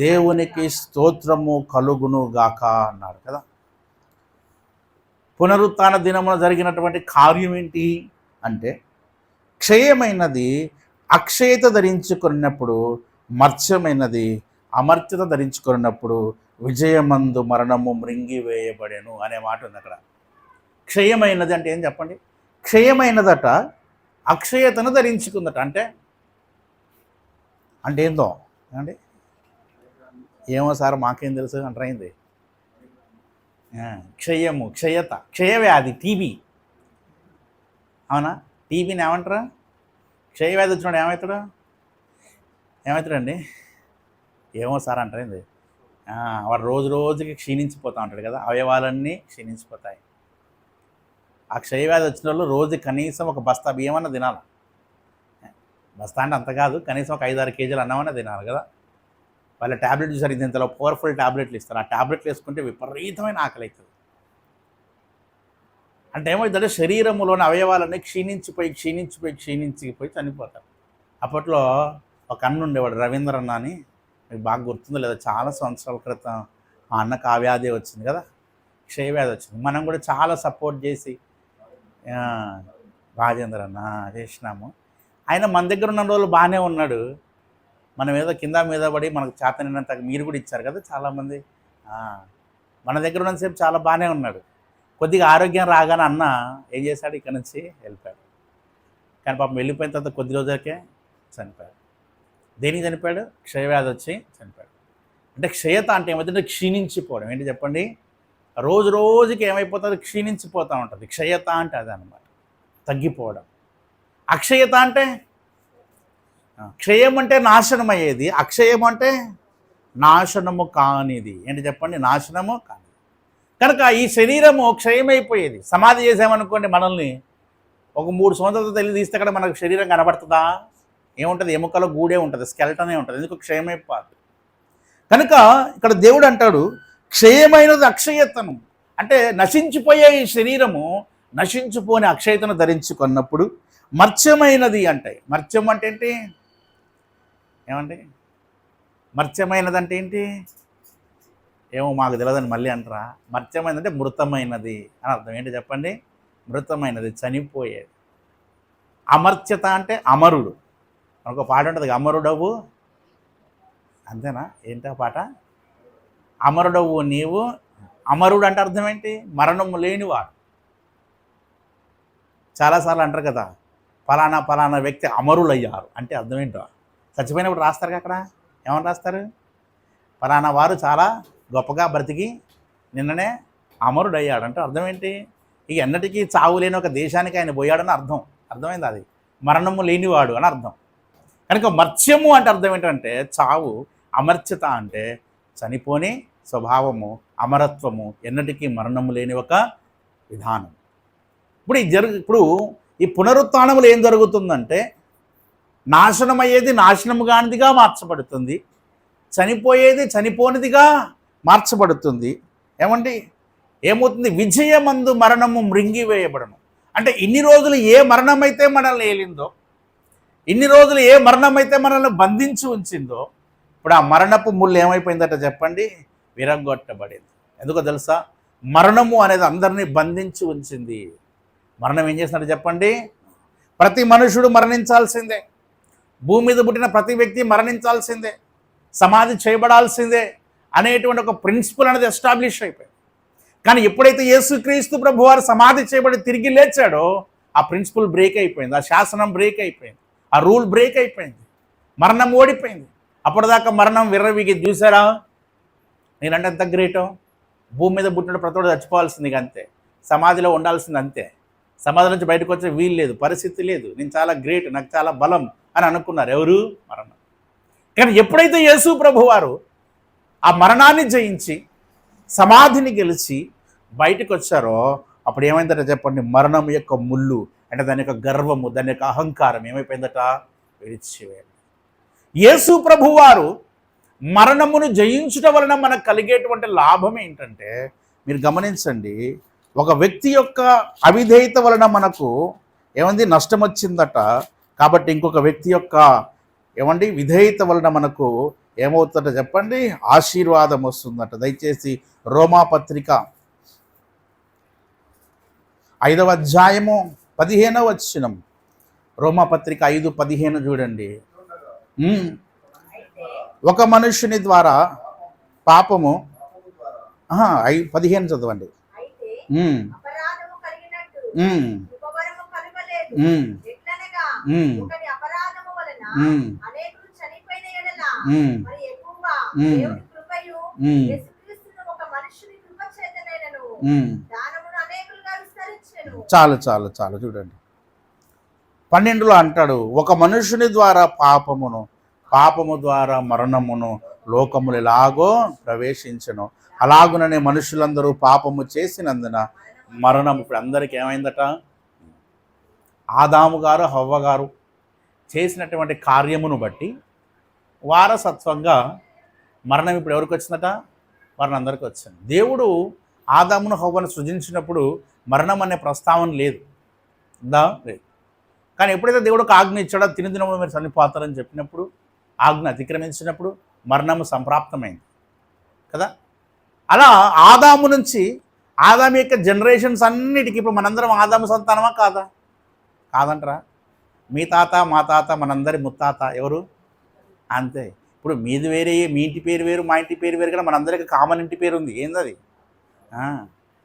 Speaker 1: దేవునికి స్తోత్రము కలుగును గాక అన్నాడు కదా. పునరుత్థాన దినమున జరిగినటువంటి కార్యం ఏంటి అంటే, క్షయమైనది అక్షయత ధరించుకున్నప్పుడు, మర్త్యమైనది అమర్త్యత ధరించుకున్నప్పుడు విజయమందు మరణము మృంగివేయబడెను అనే మాట ఉంది అక్కడ. క్షయమైనది అంటే ఏం చెప్పండి? క్షయమైనదట అక్షయతను ధరించుకుందట. అంటే అంటే ఏందో అండి, ఏమో సార్ మాకేం తెలుసు అంటారైంది. క్షయము, క్షయత, క్షయవ్యాధి, టీబీ. అవునా? టీబీని ఏమంటారా? క్షయవ్యాధి వచ్చినాడు ఏమవుతాడండి? ఏమో సార్ అంటారైంది. వాడు రోజు రోజుకి క్షీణించిపోతూ ఉంటాడు కదా, అవయవాలన్నీ క్షీణించిపోతాయి. ఆ క్షయవ్యాధి వచ్చిన వాళ్ళు రోజు కనీసం ఒక బస్తా బియ్యమన్నా తినాలి. బస్తా అంటే అంత కాదు, కనీసం ఒక 5-6 కేజీలు అన్నమన్నా తినాలి కదా. వాళ్ళ ట్యాబ్లెట్ చూసారు, ఇంతలో పవర్ఫుల్ ట్యాబ్లెట్లు ఇస్తారు. ఆ ట్యాబ్లెట్లు వేసుకుంటే విపరీతమైన ఆకలి అవుతుంది. అంటే ఏమవుతుందంటే శరీరంలోని అవయవాలన్నీ క్షీణించిపోయి చనిపోతారు. అప్పట్లో ఒక అన్న ఉండేవాడు, రవీంద్ర అన్న అని, మీకు బాగా గుర్తుందో లేదా, చాలా సంవత్సరాల క్రితం ఆ అన్నకు ఆ వ్యాధి వచ్చింది కదా, క్షయవ్యాధి వచ్చింది. మనం కూడా చాలా సపోర్ట్ చేసి రాజేంద్ర అన్న చేసినాము. ఆయన మన దగ్గర ఉన్న రోజులు బాగానే ఉన్నాడు. మనం ఏదో కింద మీద పడి మనకు చేతనైనంత మీరు కూడా ఇచ్చారు కదా చాలామంది. మన దగ్గర ఉన్నంతసేపు చాలా బాగానే ఉన్నాడు. కొద్దిగా ఆరోగ్యం రాగానే అన్న ఏం చేశాడు, ఇక్కడ నుంచి వెళ్ళిపోయాడు. కానీ పాపం వెళ్ళిపోయిన తర్వాత కొద్ది రోజులకే చనిపోయాడు. దేనికి చనిపోయాడు? క్షయవ్యాధి వచ్చి చనిపోయాడు. అంటే క్షయత అంటే ఏమవుతుందంటే క్షీణించిపోవడం. ఏంటి చెప్పండి? రోజు రోజుకి ఏమైపోతుంది? క్షీణించిపోతూ ఉంటుంది. క్షయత అంటే అదే అన్నమాట, తగ్గిపోవడం. అక్షయత అంటే, క్షయం అంటే నాశనం అయ్యేది, అక్షయం అంటే నాశనము కానిది. ఏంటి చెప్పండి? నాశనము కానిది. కనుక ఈ శరీరము క్షయమైపోయేది. సమాధి చేసామనుకోండి, మనల్ని ఒక 3 సంవత్సరాలతో తెలియ తీస్తే కూడా మనకు శరీరం కనబడుతుందా? ఏముంటుంది? ఎముకలో గూడే ఉంటుంది, స్కెల్టనే ఉంటుంది. ఎందుకు? క్షయమైపోతుంది. కనుక ఇక్కడ దేవుడు అంటాడు, క్షయమైనది అక్షయతను. అంటే నశించిపోయే ఈ శరీరము నశించిపోని అక్షయతను ధరించుకున్నప్పుడు మర్త్యమైనది అంటాయి. మర్త్యం అంటే ఏంటి? ఏమండి? మర్త్యమైనది అంటే ఏంటి? ఏమో మాకు తెలియదని మళ్ళీ అంటారా? మర్త్యమైనది అంటే మృతమైనది అని అర్థం. ఏంటి చెప్పండి? మృతమైనది, చనిపోయేది. అమర్త్యత అంటే అమరుడు. ఒక పాట ఉంటుంది, అమరుడవు, అంతేనా? ఏంటా పాట? అమరుడవు నీవు. అమరుడు అంటే అర్థం ఏంటి? మరణము లేనివాడు. చాలాసార్లు అంటారు కదా, ఫలానా వ్యక్తి అమరులయ్యారు అంటే అర్థం ఏంటో? చచ్చిపోయినప్పుడు రాస్తారు అక్కడ, ఏమని రాస్తారు? ఫలానా వారు చాలా గొప్పగా బ్రతికి నిన్ననే అమరుడయ్యాడు అంటే అర్థం ఏంటి? ఇక ఎన్నటికీ చావు లేని ఒక దేశానికి ఆయన పోయాడని అర్థం. అర్థమైంది? అది మరణము లేనివాడు అని అర్థం. కనుక మర్త్యము అంటే అర్థం ఏంటంటే చావు, అమర్త్యత అంటే చనిపోని స్వభావము, అమరత్వము, ఎన్నటికీ మరణము లేని ఒక విధానం. ఇప్పుడు ఈ పునరుత్థానములు ఏం జరుగుతుందంటే, నాశనమయ్యేది నాశనము కానిదిగా మార్చబడుతుంది, చనిపోయేది చనిపోనిదిగా మార్చబడుతుంది. ఏమండి? ఏమవుతుంది? విజయమందు మరణము మృంగివేయబడను. అంటే ఇన్ని రోజులు ఏ మరణమైతే మనల్ని ఏలిందో, ఇన్ని రోజులు ఏ మరణమైతే మనల్ని బంధించి ఉంచిందో, ఇప్పుడు ఆ మరణపు ముళ్ళు ఏమైపోయిందట చెప్పండి? విరగొట్టబడింది. ఎందుకో తెలుసా? మరణము అనేది అందరినీ బంధించి ఉంచింది. మరణం ఏం చేసినట్టు చెప్పండి? ప్రతి మనుషుడు మరణించాల్సిందే. భూమి మీద పుట్టిన ప్రతి వ్యక్తి మరణించాల్సిందే, సమాధి చేయబడాల్సిందే అనేటువంటి ఒక ప్రిన్సిపల్ అనేది ఎస్టాబ్లిష్ అయిపోయింది. కానీ ఎప్పుడైతే యేసుక్రీస్తు ప్రభువారు సమాధి చేయబడి తిరిగి లేచాడో, ఆ ప్రిన్సిపల్ బ్రేక్ అయిపోయింది, ఆ శాసనం బ్రేక్ అయిపోయింది, ఆ రూల్ బ్రేక్ అయిపోయింది, మరణం ఓడిపోయింది. అప్పటిదాకా మరణం విర్రవీగి చూసారా? నేనంటే ఎంత గ్రేటో. భూమి మీద పుట్టిన ప్రతోడు చచ్చిపోవాల్సింది అంతే, సమాధిలో ఉండాల్సింది అంతే, సమాధి నుంచి బయటకు వచ్చే వీలు లేదు, పరిస్థితి లేదు, నేను చాలా గ్రేట్, నాకు చాలా బలం అని అనుకున్నారు. ఎవరు? మరణం. కానీ ఎప్పుడైతే యేసు ప్రభువారు ఆ మరణాన్ని జయించి సమాధిని గెలిచి బయటకు వచ్చారో, అప్పుడు ఏమైందట చెప్పండి? మరణం యొక్క ముళ్ళు అంటే దాని యొక్క గర్వము, దాని యొక్క అహంకారం ఏమైపోయిందట? విడిచివేయాలి. యేసు ప్రభువారు మరణమును జయించడం వలన మనకు కలిగేటువంటి లాభం ఏంటంటే, మీరు గమనించండి, ఒక వ్యక్తి యొక్క అవిధేయత వలన మనకు ఏమంది నష్టం వచ్చిందట. కాబట్టి ఇంకొక వ్యక్తి యొక్క ఏమండి విధేయత వలన మనకు ఏమవుతుందట చెప్పండి, ఆశీర్వాదం వస్తుందట. దయచేసి రోమాపత్రిక 5వ అధ్యాయము 15వ వచనం, రోమాపత్రిక 5:15 చూడండి. ఒక మనుష్యుని ద్వారా పాపము 15 చదవండి. చాలు చాలు చాలు చూడండి. 12లో అంటాడు, ఒక మనుషుని ద్వారా పాపము ద్వారా మరణమును లోకములు ఎలాగో ప్రవేశించను, అలాగుననే మనుషులందరూ పాపము చేసినందున మరణం. ఇప్పుడు అందరికీ ఏమైందట, ఆదాము గారు హవ్వ గారు చేసినటువంటి కార్యమును బట్టి వారసత్వంగా మరణం ఇప్పుడు ఎవరికి వచ్చిందట, వారిని అందరికీ వచ్చింది. దేవుడు ఆదామును హవ్వను సృజించినప్పుడు మరణం అనే ప్రస్తావన లేదు, లేదు. కానీ ఎప్పుడైతే దేవుడు ఒక ఆజ్ఞ ఇచ్చాడో, తినదినప్పుడు మీరు చనిపోతారని చెప్పినప్పుడు, ఆజ్ఞ అతిక్రమించినప్పుడు మరణము సంప్రాప్తమైంది కదా. అలా ఆదాము నుంచి ఆదాము యొక్క జనరేషన్స్ అన్నిటికీ ఇప్పుడు మనందరం ఆదాము సంతానమా కాదా? కాదంటరా. మీ తాత మా తాత మనందరి ముత్తాత ఎవరు? అంతే. ఇప్పుడు మీది వేరే, మీ ఇంటి పేరు వేరు, మా ఇంటి పేరు వేరు, కదా మనందరికీ కామన్ ఇంటి పేరు ఉంది. ఏందది?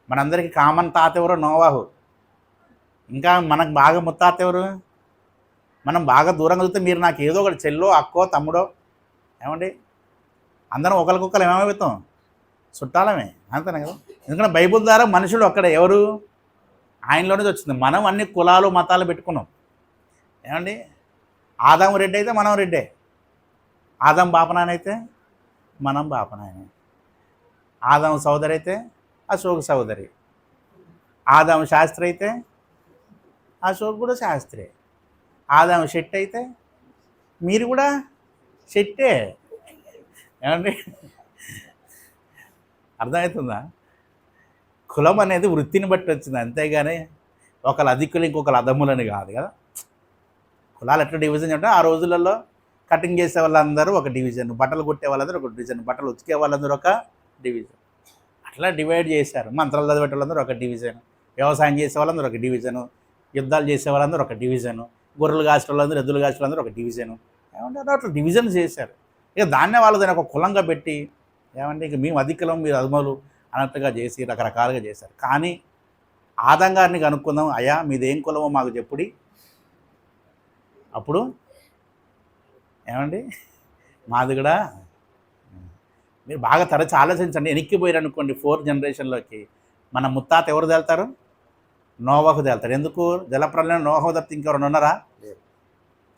Speaker 1: మనందరికీ కామన్ తాత ఎవరు? నోవాహు. ఇంకా మనకు బాగా ముత్తాత ఎవరు? మనం బాగా దూరంగా వెళ్తే మీరు నాకు ఏదో ఒకటి చెల్లో, అక్కో, తమ్ముడో, ఏమండి అందరం ఒకరికొకరు ఏమవుతాం, చుట్టాలమే, అంతేనా కదా. ఎందుకంటే బైబుల్ ద్వారా మనుషులు ఒక్కడే, ఎవరు? ఆయనలోనే వచ్చింది. మనం అన్ని కులాలు మతాలు పెట్టుకున్నాం, ఏమండి. ఆదాము రెడ్డి అయితే మనం రెడ్డే, ఆదాం బాపనాయన అయితే మనం బాపనాయనే, ఆదాము సోదరి అయితే అశోక్ సోదరి, ఆదాము శాస్త్రి అయితే అశోక్ కూడా శాస్త్రి, ఆదాము షెట్ అయితే మీరు కూడా షెట్టే, ఏమండి. అర్థమవుతుందా? కులం అనేది వృత్తిని బట్టి వచ్చింది, అంతేగాని ఒకళ్ళు అధికులు ఇంకొకరు అదమ్ములని కాదు కదా. కులాలు ఎట్లా డివిజన్ అంటే, ఆ రోజులలో కటింగ్ చేసే వాళ్ళందరూ ఒక డివిజన్, బట్టలు కుట్టే వాళ్ళందరూ ఒక డివిజన్, బట్టలు ఉతికే వాళ్ళందరూ ఒక డివిజన్, అట్లా డివైడ్ చేశారు. మంత్రాలు చదివే వాళ్ళందరూ ఒక డివిజన్, వ్యవసాయం చేసే వాళ్ళందరూ ఒక డివిజను, యుద్ధాలు చేసే వాళ్ళందరూ ఒక డివిజను, గొర్రెలు కాసే వాళ్ళందరూ, ఎద్దులు కాసే వాళ్ళందరూ ఒక డివిజను, ఏమంటారు అట్లా డివిజన్ చేశారు. ఇక దాన్నే వాళ్ళు దాన్ని ఒక కులంగా పెట్టి, ఏమంటే ఇక మేము అధికులం మీరు అదుమలు అన్నట్టుగా చేసి రకరకాలుగా చేశారు. కానీ ఆదాం గారిని కనుక్కుందాం, అయ్యా మీదేం కులమో మాకు చెప్పుడి. అప్పుడు ఏమండి మాది కూడా, మీరు బాగా తరచి ఆలోచించండి. వెనక్కిపోయారు అనుకోండి 4th జనరేషన్లోకి, మన ముత్తాత ఎవరు తేలుతారు? నోవాహు తేలుతారు. ఎందుకు? జలప్రలయం నోవాహు తప్పితే ఇంకెవరు ఉన్నారా?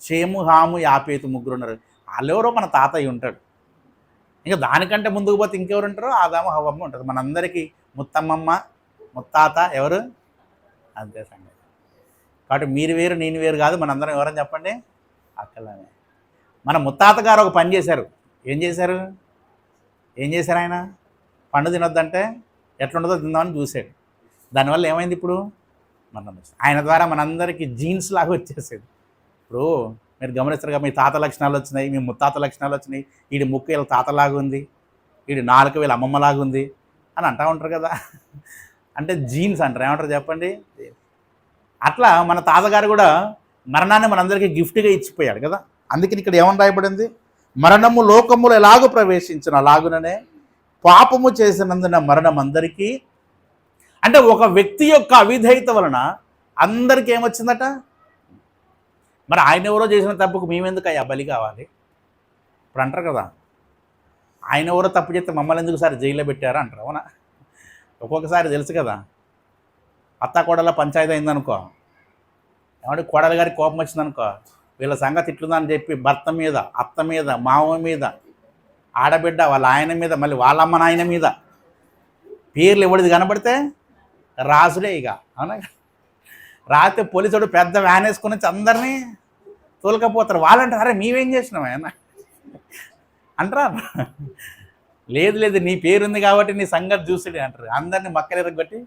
Speaker 1: షేము, హాము, యాపేతు ముగ్గురు ఉన్నారు. వాళ్ళెవరో మన తాతయ్య ఉంటాడు. ఇంకా దానికంటే ముందుకు పోతే ఇంకెవరు ఉంటారో ఆదాము హవ్వమ్మ ఉంటుంది. మనందరికీ ముత్తమ్మమ్మ ముత్తాత ఎవరు? అంతే సంగతి. కాబట్టి మీరు వేరు నేను వేరు కాదు, మనందరం ఎవరని చెప్పండి? అక్కలనే. మన ముత్తాత గారు ఒక పని చేశారు. ఏం చేశారు ఆయన? పండు తినొద్దంటే ఎట్లుంటుందో తిందామని చూశాడు. దానివల్ల ఏమైంది? ఇప్పుడు మనం ఆయన ద్వారా మనందరికీ జీన్స్ లాగా వచ్చేసేది. ఇప్పుడు మీరు గమనిస్తారుగా, మీ తాత లక్షణాలు వచ్చినాయి, మీ ముత్తాత లక్షణాలు వచ్చినాయి, వీడి ముక్కు వీళ్ళ తాతలాగా ఉంది, వీడి నాలుక వీళ్ళ అమ్మమ్మలాగా ఉంది అని అంటూ ఉంటారు కదా. అంటే జీన్స్ అంటారు, ఏమంటారు చెప్పండి? అట్లా మన తాతగారు కూడా మరణాన్ని మనందరికీ గిఫ్ట్గా ఇచ్చిపోయాడు కదా. అందుకని ఇక్కడ ఏమని రాయబడింది? మరణము లోకములు ఎలాగో ప్రవేశించిన అలాగుననే పాపము చేసినందున మరణం అందరికీ. అంటే ఒక వ్యక్తి యొక్క అవిధేయత వలన అందరికీ ఏమొచ్చిందట? మరి ఆయన ఎవరో చేసిన తప్పుకు మేమెందుకు అయ్యా బలి కావాలి? ఇప్పుడు అంటారు కదా, ఆయన ఎవరో తప్పు చేస్తే మమ్మల్ని ఎందుకు సార్ జైల్లో పెట్టారా అంటారు. అవునా? ఒక్కొక్కసారి తెలుసు కదా, అత్త కోడల పంచాయతీ అయిందనుకో, ఏమంటే కోడలి గారికి కోపం వచ్చిందనుకో, వీళ్ళ సంగతి ఇట్లుందని చెప్పి భర్త మీద, అత్త మీద, మామ మీద, ఆడబిడ్డ వాళ్ళ ఆయన మీద, మళ్ళీ వాళ్ళమ్మ నాయన మీద పేర్లు ఎవరిది కనబడితే రాసుడే ఇక. అవునా? రాత్రి పోలీసుడు పెద్ద వ్యాన్ వేసుకుని అందరినీ తోలుకపోతారు. వాళ్ళంటారు, అరే మేమేం చేసినాం ఆయన అంటారా? లేదు లేదు, నీ పేరుంది కాబట్టి నీ సంగతి చూసుడే అంటారు. అందరినీ మక్కలు ఎరగొట్టి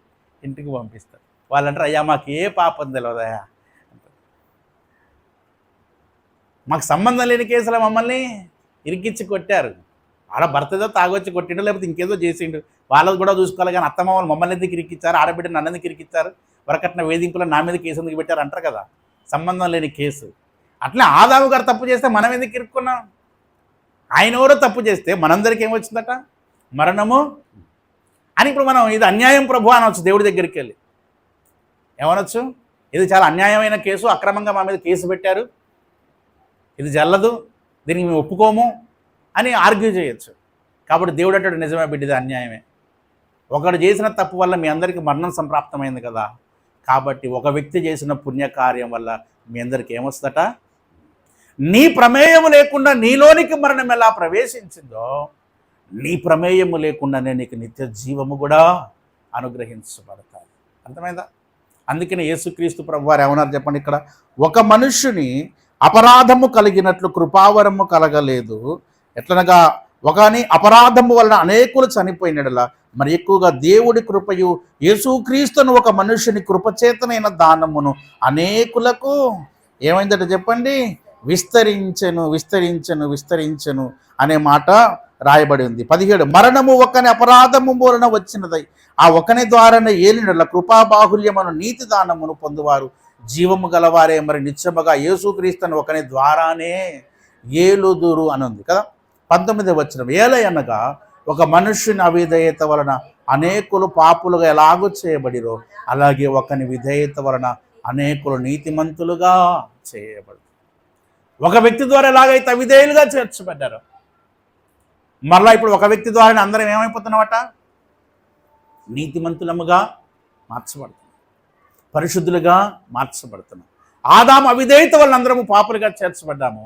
Speaker 1: ఇంటికి పంపిస్తారు. వాళ్ళు అంటారు, అయ్యా మాకు ఏ పాపం తెలియదయా, మాకు సంబంధం లేని కేసులో మమ్మల్ని ఇరికిచ్చి కొట్టారు. ఆడ భర్త ఏదో తాగొచ్చి కొట్టిండు, లేకపోతే ఇంకేదో చేసిండు, వాళ్ళది కూడా చూసుకోవాలి. కానీ అత్తమామలు మమ్మల్ని ఎందుకు ఇరికిచ్చారు, ఆడబిడ్డ నన్ను ఎందుకు ఇరికిచ్చారు, వరకట్న వేధింపులో నా మీద కేసు ఎందుకు పెట్టారు అంటారు కదా, సంబంధం లేని కేసు. అట్లా ఆదాము గారు తప్పు చేస్తే మనం ఎందుకు ఇరుక్కున్నాం? ఆయన ఎవరో తప్పు చేస్తే మనందరికీ ఏమొచ్చిందట? మరణము అని. ఇప్పుడు మనం ఇది అన్యాయం ప్రభు అనవచ్చు దేవుడి దగ్గరికి వెళ్ళి. ఏమనొచ్చు? ఇది చాలా అన్యాయమైన కేసు, అక్రమంగా మా మీద కేసు పెట్టారు, ఇది జల్లదు, దీనికి మేము ఒప్పుకోము అని ఆర్గ్యూ చేయొచ్చు. కాబట్టి దేవుడు అంటాడు, నిజమే బిడ్డ, ఇది అన్యాయమే. ఒకడు చేసిన తప్పు వల్ల మీ అందరికీ మరణం సంప్రాప్తమైంది కదా, కాబట్టి ఒక వ్యక్తి చేసిన పుణ్యకార్యం వల్ల మీ అందరికీ ఏమొస్తుందట? నీ ప్రమేయము లేకుండా నీలోనికి మరణం ఎలా ప్రవేశించిందో, నీ ప్రమేయము లేకుండానే నీకు నిత్య జీవము కూడా అనుగ్రహించబడతాయి. అర్థమైందా? అందుకని యేసుక్రీస్తు ప్రభువారు ఏమన్నారు చెప్పండి ఇక్కడ, ఒక మనుష్యుని అపరాధము కలిగినట్లు కృపావరము కలగలేదు. ఎట్లనగా ఒకని అపరాధము వలన అనేకులు చనిపోయినడలా మరి ఎక్కువగా దేవుడి కృపయు యేసుక్రీస్తును ఒక మనుష్యుని కృపచేతనైన దానమును అనేకులకు ఏమైందట చెప్పండి? విస్తరించెను విస్తరించెను విస్తరించెను అనే మాట రాయబడి ఉంది. 17 మరణము ఒకని అపరాధము మూలన వచ్చినదై ఆ ఒకని ద్వారానే ఏలినట్ల కృపాబాహుల్యమును నీతి దానమును పొందువారు జీవము గలవారే మరి నిత్యముగా యేసుక్రీస్తును ఒకని ద్వారానే ఏలుదురు అని ఉంది కదా. 19వ వచనం, ఏలయనగా ఒక మనుష్యుని అవిధేయత వలన అనేకులు పాపులుగా ఎలాగూ చేయబడిరో అలాగే ఒకని విధేయత వలన అనేకులు నీతిమంతులుగా చేయబడు. ఒక వ్యక్తి ద్వారా ఎలాగైతే అవిధేయులుగా చేర్చబడ్డారు, మరలా ఇప్పుడు ఒక వ్యక్తి ద్వారా అందరం ఏమైపోతున్నామట? నీతిమంతులముగా మార్చబడుతున్నాం, పరిశుద్ధులుగా మార్చబడుతున్నాం. ఆదాము అవిధేయత వల్ల అందరము పాపులుగా చేర్చబడ్డాము.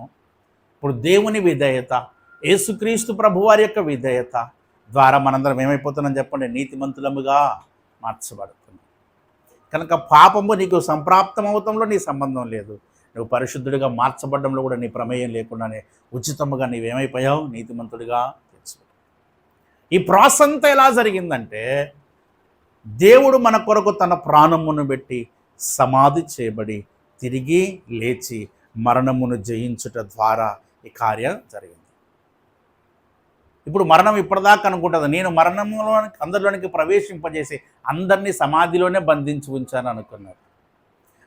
Speaker 1: ఇప్పుడు దేవుని విధేయత, యేసుక్రీస్తు ప్రభువారి యొక్క విధేయత ద్వారా మనందరం ఏమైపోతున్నాం చెప్పండి? నీతిమంతులముగా మార్చబడుతున్నాం. కనుక పాపము నీకు సంప్రాప్తమవటంలో నీ సంబంధం లేదు, నువ్వు పరిశుద్ధుడిగా మార్చబడ్డంలో కూడా నీ ప్రమేయం లేకుండానే ఉచితముగా నీవేమైపోయావు? నీతిమంతుడిగా తెచ్చుకుంటావు. ఈ ప్రాసెస్ అంతా ఎలా జరిగిందంటే, దేవుడు మన కొరకు తన ప్రాణమును పెట్టి సమాధి చేయబడి తిరిగి లేచి మరణమును జయించుట ద్వారా ఈ కార్యం జరిగింది. ఇప్పుడు మరణం ఇప్పటిదాకా అనుకుంటుంది, నేను మరణంలో అందరిలోనికి ప్రవేశింపజేసి అందరినీ సమాధిలోనే బంధించి ఉంచాను అనుకున్నారు,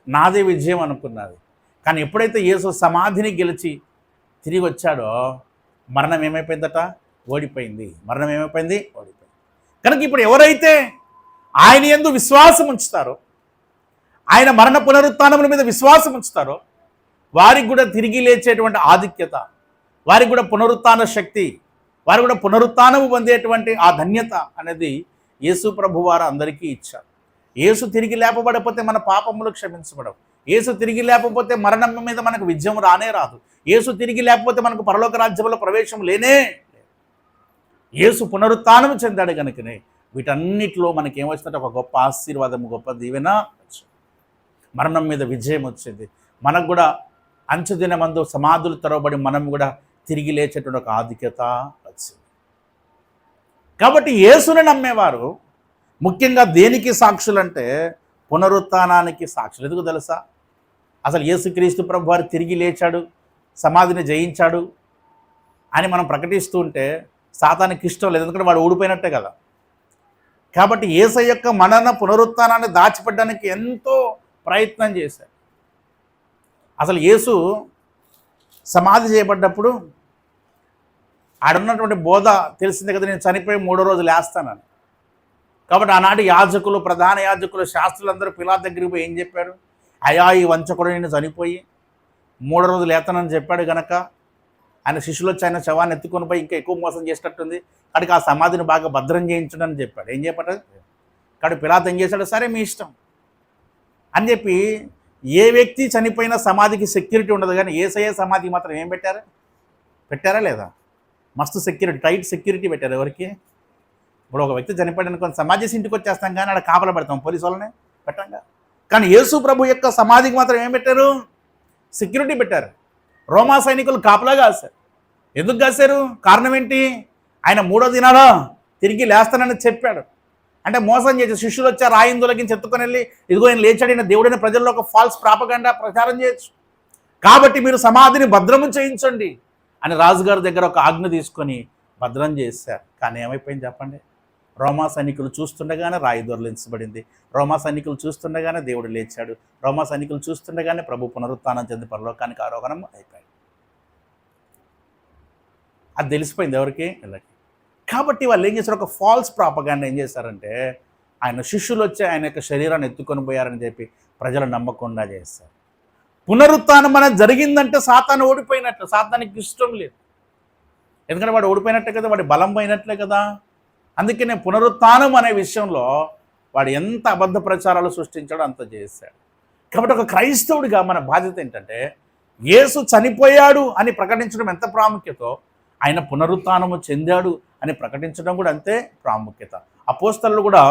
Speaker 1: నాదే విజయం అనుకున్నది. కానీ ఎప్పుడైతే యేసు సమాధిని గెలిచి తిరిగి వచ్చాడో మరణం ఏమైపోయిందట? ఓడిపోయింది. మరణం ఏమైపోయింది? ఓడిపోయింది. కనుక ఇప్పుడు ఎవరైతే ఆయన యందు విశ్వాసం ఉంచుతారో, ఆయన మరణ పునరుత్థానముల మీద విశ్వాసం ఉంచుతారో వారికి కూడా తిరిగి లేచేటువంటి ఆధిక్యత, వారికి కూడా పునరుత్థాన శక్తి, వారు కూడా పునరుత్థానము పొందేటువంటి ఆ ధన్యత అనేది యేసు ప్రభువారు అందరికీ ఇచ్చారు. యేసు తిరిగి లేపబడకపోతే మన పాపములు క్షమించబడవు. యేసు తిరిగి లేకపోతే మరణం మీద మనకు విజయం రానే రాదు. యేసు తిరిగి లేకపోతే మనకు పరలోక రాజ్యంలో ప్రవేశం లేనే. యేసు పునరుత్థానం చెందాడు కనుకనే వీటన్నిటిలో మనకి ఏమొచ్చిందంటే ఒక గొప్ప ఆశీర్వాదం, గొప్ప దీవెన వచ్చింది. మరణం మీద విజయం వచ్చింది. మనకు కూడా అంచెదినమందు సమాధులు తెరవబడి మనం కూడా తిరిగి లేచేటువంటి ఒక ఆధిక్యత వచ్చింది. కాబట్టి యేసుని నమ్మేవారు ముఖ్యంగా దేనికి సాక్షులంటే పునరుత్థానానికి సాక్షులు. ఎందుకు తెలుసా? అసలు యేసుక్రీస్తు ప్రభు వారు తిరిగి లేచాడు, సమాధిని జయించాడు అని మనం ప్రకటిస్తూ ఉంటే సాతానికి ఇష్టం లేదు, ఎందుకంటే వాడు ఊడిపోయినట్టే కదా. కాబట్టి యేసయ్య యొక్క మరణ పునరుత్థానాన్ని దాచిపెట్టడానికి ఎంతో ప్రయత్నం చేశారు. అసలు యేసు సమాధి చేయబడ్డప్పుడు ఆడున్నటువంటి బోధ తెలిసిందే కదా, నేను చనిపోయి 3వ రోజు లేస్తానని. కాబట్టి ఆనాటి యాజకులు, ప్రధాన యాజకులు, శాస్త్రులందరూ పిలాతు దగ్గరికి పోయి ఏం చెప్పారు? అయా, ఈ వంచకుడు నేను చనిపోయి 3వ రోజు లేతానని చెప్పాడు కనుక ఆయన శిష్యులు వచ్చి ఆయన శవాన్ని ఎత్తుకొని పోయి ఇంకా ఎక్కువ మోసం చేసినట్టుంది, అక్కడికి ఆ సమాధిని బాగా భద్రం చేయించడం అని చెప్పాడు. ఏం చెప్పాడు? కాబట్టి పిలాతు ఏం చేశాడు? సరే మీ ఇష్టం అని చెప్పి, ఏ వ్యక్తి చనిపోయిన సమాధికి సెక్యూరిటీ ఉండదు, కానీ యేసయ్య సమాధికి మాత్రం ఏం పెట్టారు? పెట్టారా లేదా? మస్తు సెక్యూరిటీ, టైట్ సెక్యూరిటీ పెట్టారు. ఎవరికి? ఇప్పుడు ఒక వ్యక్తి చనిపోయాడు అనుకోని సమాధి ఇంటికి వచ్చేస్తాం, కానీ అక్కడ కాపలా పెడతాం, పోలీసు వాళ్ళనే పెట్టంగా. కానీ యేసు ప్రభు యొక్క సమాధికి మాత్రం ఏం పెట్టారు? సెక్యూరిటీ పెట్టారు. రోమా సైనికులు కాపలా కాశారు. ఎందుకు కాశారు? కారణం ఏంటి? ఆయన 3వ దినాన తిరిగి లేస్తానని చెప్పాడు. అంటే మోసం చేసి శిష్యులు వచ్చారు, రాయిని తొలగించి ఎత్తుకొని వెళ్ళి ఇదిగో ఆయన లేచాడు, ఈయన దేవుడైన ప్రజల్లో ఒక ఫాల్స్ ప్రాపగండా ప్రచారం చేయొచ్చు. కాబట్టి మీరు సమాధిని భద్రము చేయించండి అని రాజుగారి దగ్గర ఒక ఆజ్ఞ తీసుకొని భద్రం చేశారు. కానీ ఏమైపోయింది చెప్పండి? రోమా సైనికులు చూస్తుండగానే రాయి దొరలించబడింది. రోమా సైనికులు చూస్తుండగానే దేవుడు లేచాడు. రోమా సైనికులు చూస్తుండగానే ప్రభు పునరుత్థానం చెంది పరలోకానికి ఆరోహణం అయిపోయాడు. అది తెలిసిపోయింది ఎవరికి? వీళ్ళకి. కాబట్టి వాళ్ళు ఏం చేశారు? ఒక ఫాల్స్ ప్రాపగాండా ఏం చేశారంటే ఆయన శిష్యులు వచ్చి ఆయన యొక్క శరీరాన్ని ఎత్తుకొని పోయారని చెప్పి ప్రజలు నమ్మకుండా చేస్తారు. పునరుత్థానం అనేది జరిగిందంటే సాతాను ఓడిపోయినట్లు. సాతానికి ఇష్టం లేదు, ఎందుకంటే వాడు ఓడిపోయినట్లే కదా, వాడి బలం పోయినట్లే కదా. అందుకనే పునరుత్థానం అనే విషయంలో వాడు ఎంత అబద్ధ ప్రచారాలు సృష్టించాడో అంత చేశాడు. కాబట్టి ఒక క్రైస్తవుడిగా మన బాధ్యత ఏంటంటే యేసు చనిపోయాడు అని ప్రకటించడం ఎంత ప్రాముఖ్యతో ఆయన పునరుత్థానము చెందాడు అని ప్రకటించడం కూడా అంతే ప్రాముఖ్యత. అపోస్తలులు కూడా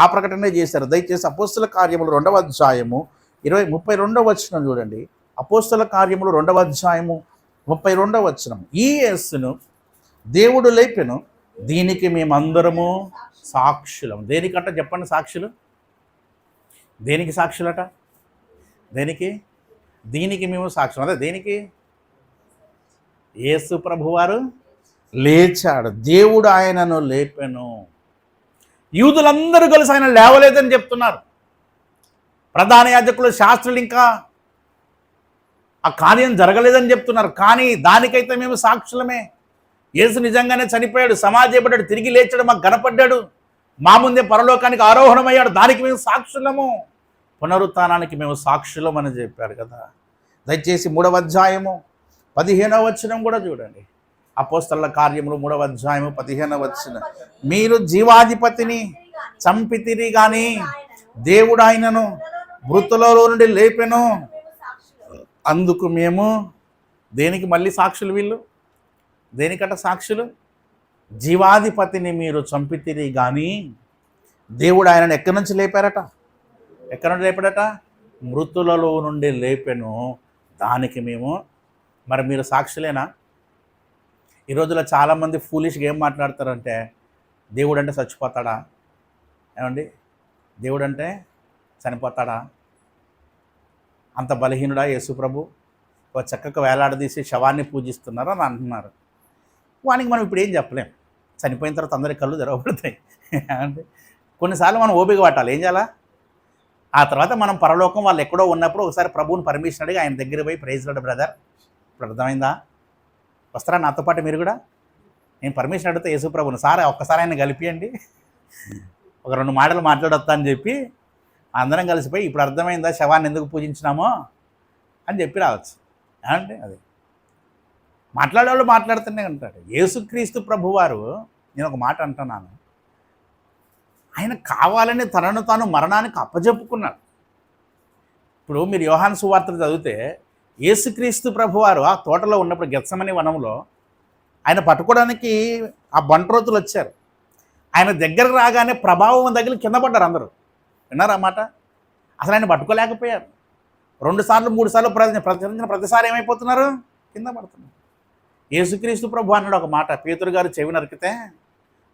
Speaker 1: ఆ ప్రకటనే చేశారు. దయచేసి అపోస్తల కార్యములు 2వ అధ్యాయము 32వ వచనం చూడండి. అపోస్తల కార్యములు 2వ అధ్యాయము 32వ వచనం. ఈ యేసును దేవుడు లేపెను, దీనికి మేమందరము సాక్షులం. దేనికంట చెప్పండి సాక్షులు? దేనికి సాక్షులట? దేనికి? దీనికి మేము సాక్షులం. అదే దేనికి? యేసు ప్రభువారు లేచాడు, దేవుడు ఆయనను లేపెను. యూదులందరూ కలిసి ఆయన లేవలేదని చెప్తున్నారు. ప్రధాన యాజకులు, శాస్త్రులు ఇంకా ఆ కార్యం జరగలేదని చెప్తున్నారు. కానీ దానికైతే మేము సాక్షులమే. యేసు నిజంగానే చనిపోయాడు, సమాధిపడ్డాడు, తిరిగి లేచాడు, మాకు కనపడ్డాడు, మా ముందే పరలోకానికి ఆరోహణమయ్యాడు, దానికి మేము సాక్షులము, పునరుత్థానానికి మేము సాక్షులం అని చెప్పారు కదా. దయచేసి 3వ అధ్యాయము 15వ వచనం కూడా చూడండి. అపోస్తలుల కార్యములు 3వ అధ్యాయము 15వ వచనం. మీరు జీవాధిపతిని చంపితిరి గాని దేవుడు ఆయనను మృతులలో నుండి లేపెను, అందుకు మేము దేనికి మళ్ళీ సాక్షులు? వీళ్ళు దేనికట సాక్షులు? జీవాధిపతిని మీరు చంపితిరి కానీ దేవుడు ఆయనను ఎక్కడి నుంచి లేపారట? ఎక్కడి నుండి లేపాడట? మృతులలో నుండి లేపెను, దానికి మేము. మరి మీరు సాక్షులేనా? ఈ రోజులో చాలామంది ఫూలిష్గా ఏం మాట్లాడతారంటే దేవుడు అంటే చచ్చిపోతాడా? ఏమండి, దేవుడు అంటే చనిపోతాడా? అంత బలహీనుడా యేసు ప్రభు? ఒక చక్కగా వేలాడదీసి శవాన్ని పూజిస్తున్నారు అని అంటున్నారు. వానికి మనం ఇప్పుడు ఏం చెప్పలేం. చనిపోయిన తర్వాత అందరి కళ్ళు తెరవబడతాయి. అంటే కొన్నిసార్లు మనం ఓపిక పట్టాలి. ఏం చేయాలా? ఆ తర్వాత మనం పరలోకం వాళ్ళు ఎక్కడో ఉన్నప్పుడు ఒకసారి ప్రభువుని పర్మిషన్ అడిగి ఆయన దగ్గర పోయి ప్రైజ్ లార్డ్ బ్రదర్, ఇప్పుడు అర్థమైందా? వస్తారా నాతో పాటు మీరు కూడా? నేను పర్మిషన్ అడిగితే యేసు ప్రభుని, సార్ ఒక్కసారి ఆయన కలిపియండి, ఒక 2 మాటలు మాట్లాడొస్తా అని చెప్పి అందరం కలిసిపోయి ఇప్పుడు అర్థమైందా శవాన్ని ఎందుకు పూజించినామో అని చెప్పి రావచ్చు. అంటే అది మాట్లాడేవాళ్ళు మాట్లాడుతూనే ఉంటాడు. యేసుక్రీస్తు ప్రభువారు, నేను ఒక మాట అంటున్నాను, ఆయన కావాలని తనను తాను మరణానికి అప్పజెప్పుకున్నాడు. ఇప్పుడు మీరు యోహాను సువార్తలు చదివితే యేసుక్రీస్తు ప్రభువారు ఆ తోటలో ఉన్నప్పుడు గెత్సెమనీ వనంలో ఆయన పట్టుకోవడానికి ఆ బంట్రోతులు వచ్చారు. ఆయన దగ్గరకు రాగానే ప్రభావం తగిలి కింద పడ్డారు అందరూ. విన్నారా మాట? అసలు ఆయన పట్టుకోలేకపోయారు. 2 సార్లు 3 సార్లు ప్రచురించిన ప్రతిసారి ఏమైపోతున్నారు? కింద పడుతున్నారు. యేసుక్రీస్తు ప్రభు అన్నాడు ఒక మాట, పేతురు గారు చెవి నరికితే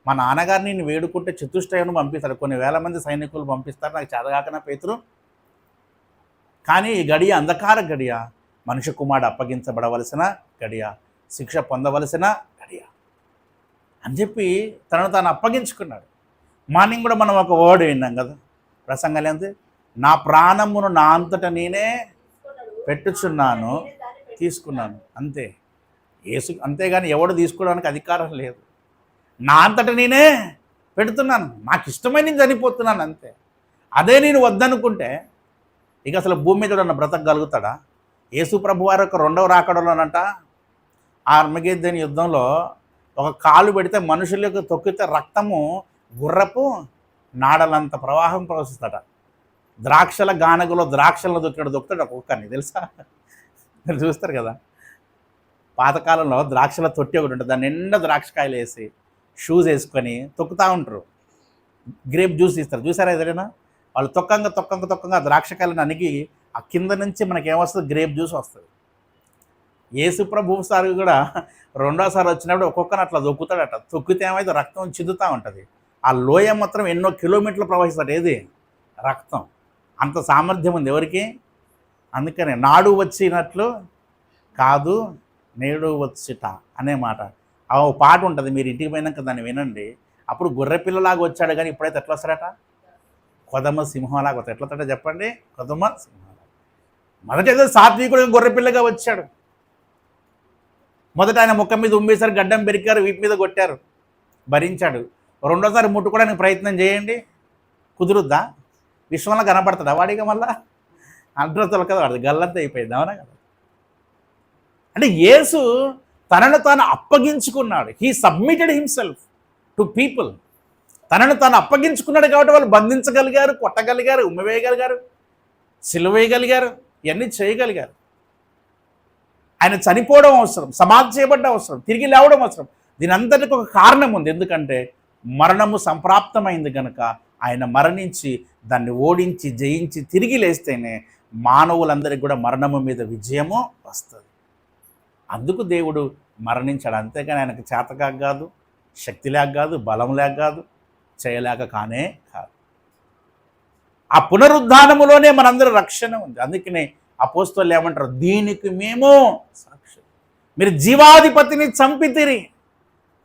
Speaker 1: మా నాన్నగారు నేను వేడుకుంటే చతుష్టయను పంపిస్తాడు, కొన్ని వేల మంది సైనికులు పంపిస్తారు, నాకు చేతగాకనా పేతురు, కానీ ఈ గడియ అంధకార గడియ, మనుష్య కుమారుడు అప్పగించబడవలసిన గడియ, శిక్ష పొందవలసిన గడియ అని చెప్పి తనను తాను అప్పగించుకున్నాడు. మార్నింగ్ కూడా మనం ఒక వర్డ్ విన్నాం కదా ప్రసంగాలు, ఏంటి? నా ప్రాణమును నా అంతటా నేనే పెట్టుచున్నాను, తీసుకున్నాను, అంతే. యేసు అంతేగాని ఎవడు తీసుకోవడానికి అధికారం లేదు. నా అంతటా నేనే పెడుతున్నాను, నాకు ఇష్టమై నేను చనిపోతున్నాను, అంతే. అదే నేను వద్దనుకుంటే ఇక అసలు భూమి మీద ఉన్న బ్రతకగలుగుతాడా? యేసు ప్రభు వారి యొక్క 2వ రాకడలోనంట ఆ అర్మగెద్దోను యుద్ధంలో ఒక కాలు పెడితే మనుషుల యొక్క తొక్కితే రక్తము గుర్రపు నాడలంత ప్రవాహం ప్రవహిస్తాడ. ద్రాక్షల గానగులో ద్రాక్షలను దొక్కుతాడు ఒక్కొక్కరిని, తెలుసా? మీరు చూస్తారు కదా, పాతకాలంలో ద్రాక్షల తొట్టి ఒకటి ఉంటుంది, దాన్ని నిండా ద్రాక్షకాయలు వేసి షూస్ వేసుకొని తొక్కుతూ ఉంటారు, గ్రేప్ జ్యూస్ ఇస్తారు. చూసారా ఎదురైనా? వాళ్ళు తొక్కంగా ద్రాక్షకాయలను అణిగి ఆ కింద నుంచి మనకి ఏమొస్తుంది? గ్రేప్ జ్యూస్ వస్తుంది. యేసు ప్రభువు సార్ కూడా రెండోసారి వచ్చినప్పుడు ఒక్కొక్కరిని అట్లా తొక్కుతాడట. తొక్కితే ఏమైతే రక్తం చిందుతూ ఉంటుంది. ఆ లోయ మాత్రం ఎన్నో కిలోమీటర్లు ప్రవహిస్తాడు. ఏది? రక్తం. అంత సామర్థ్యం ఉంది ఎవరికి? అందుకనే నాడు వచ్చినట్లు కాదు నేడు వచ్చిట అనే మాట. ఆ ఓ పాట ఉంటుంది, మీరు ఇంటికి పోయినాక దాన్ని వినండి. అప్పుడు గొర్రెపిల్లలాగా వచ్చాడు, కానీ ఇప్పుడైతే ఎట్లా వస్తాడట? కొదమ సింహంలాగా వస్తాడు. ఎట్లా వస్తాడో చెప్పండి? కొదమ సింహంలాగా. మొదట ఏదో సాత్వికుడు గొర్రెపిల్లగా వచ్చాడు. మొదట ఆయన ముఖం మీద ఉమ్మేశారు, గడ్డం పెరికారు, వీపు మీద కొట్టారు, భరించాడు. రెండోసారి ముట్టుకోవడానికి ప్రయత్నం చేయండి, కుదురుద్దా? విశ్వంలో కనపడుతుందా వాడిగా? మళ్ళా అడ్రస్లు కదా వాడిది గల్లంతా అయిపోయింది. అవునా కదా? అంటే యేసు తనను తాను అప్పగించుకున్నాడు. He submitted himself to people. తనను తాను అప్పగించుకున్నాడు కాబట్టి వాళ్ళు బంధించగలిగారు, కొట్టగలిగారు, ఉమ్మివేయగలిగారు, సిలువేయగలిగారు, ఇవన్నీ చేయగలిగారు. ఆయన చనిపోవడం అవసరం, సమాధి చేయబడ్డ అవసరం, తిరిగి లేవడం అవసరం. దీని అంతటికి ఒక కారణం ఉంది. ఎందుకంటే మరణము సంప్రాప్తమైంది కనుక ఆయన మరణించి దాన్ని ఓడించి జయించి తిరిగి లేస్తేనే మానవులందరికీ కూడా మరణము మీద విజయము వస్తుంది. అందుకు దేవుడు మరణించాడు. అంతేకాని ఆయనకు చేతకాక కాదు, శక్తి లేక కాదు, బలం లేక కాదు, చేయలేక కానే కాదు. ఆ పునరుద్ధానములోనే మనందరూ రక్షణ ఉంది. అందుకనే అపోస్తలులు ఏమంటారు? దీనికి మేము సాక్షి. మీరు జీవాధిపతిని చంపితిరి,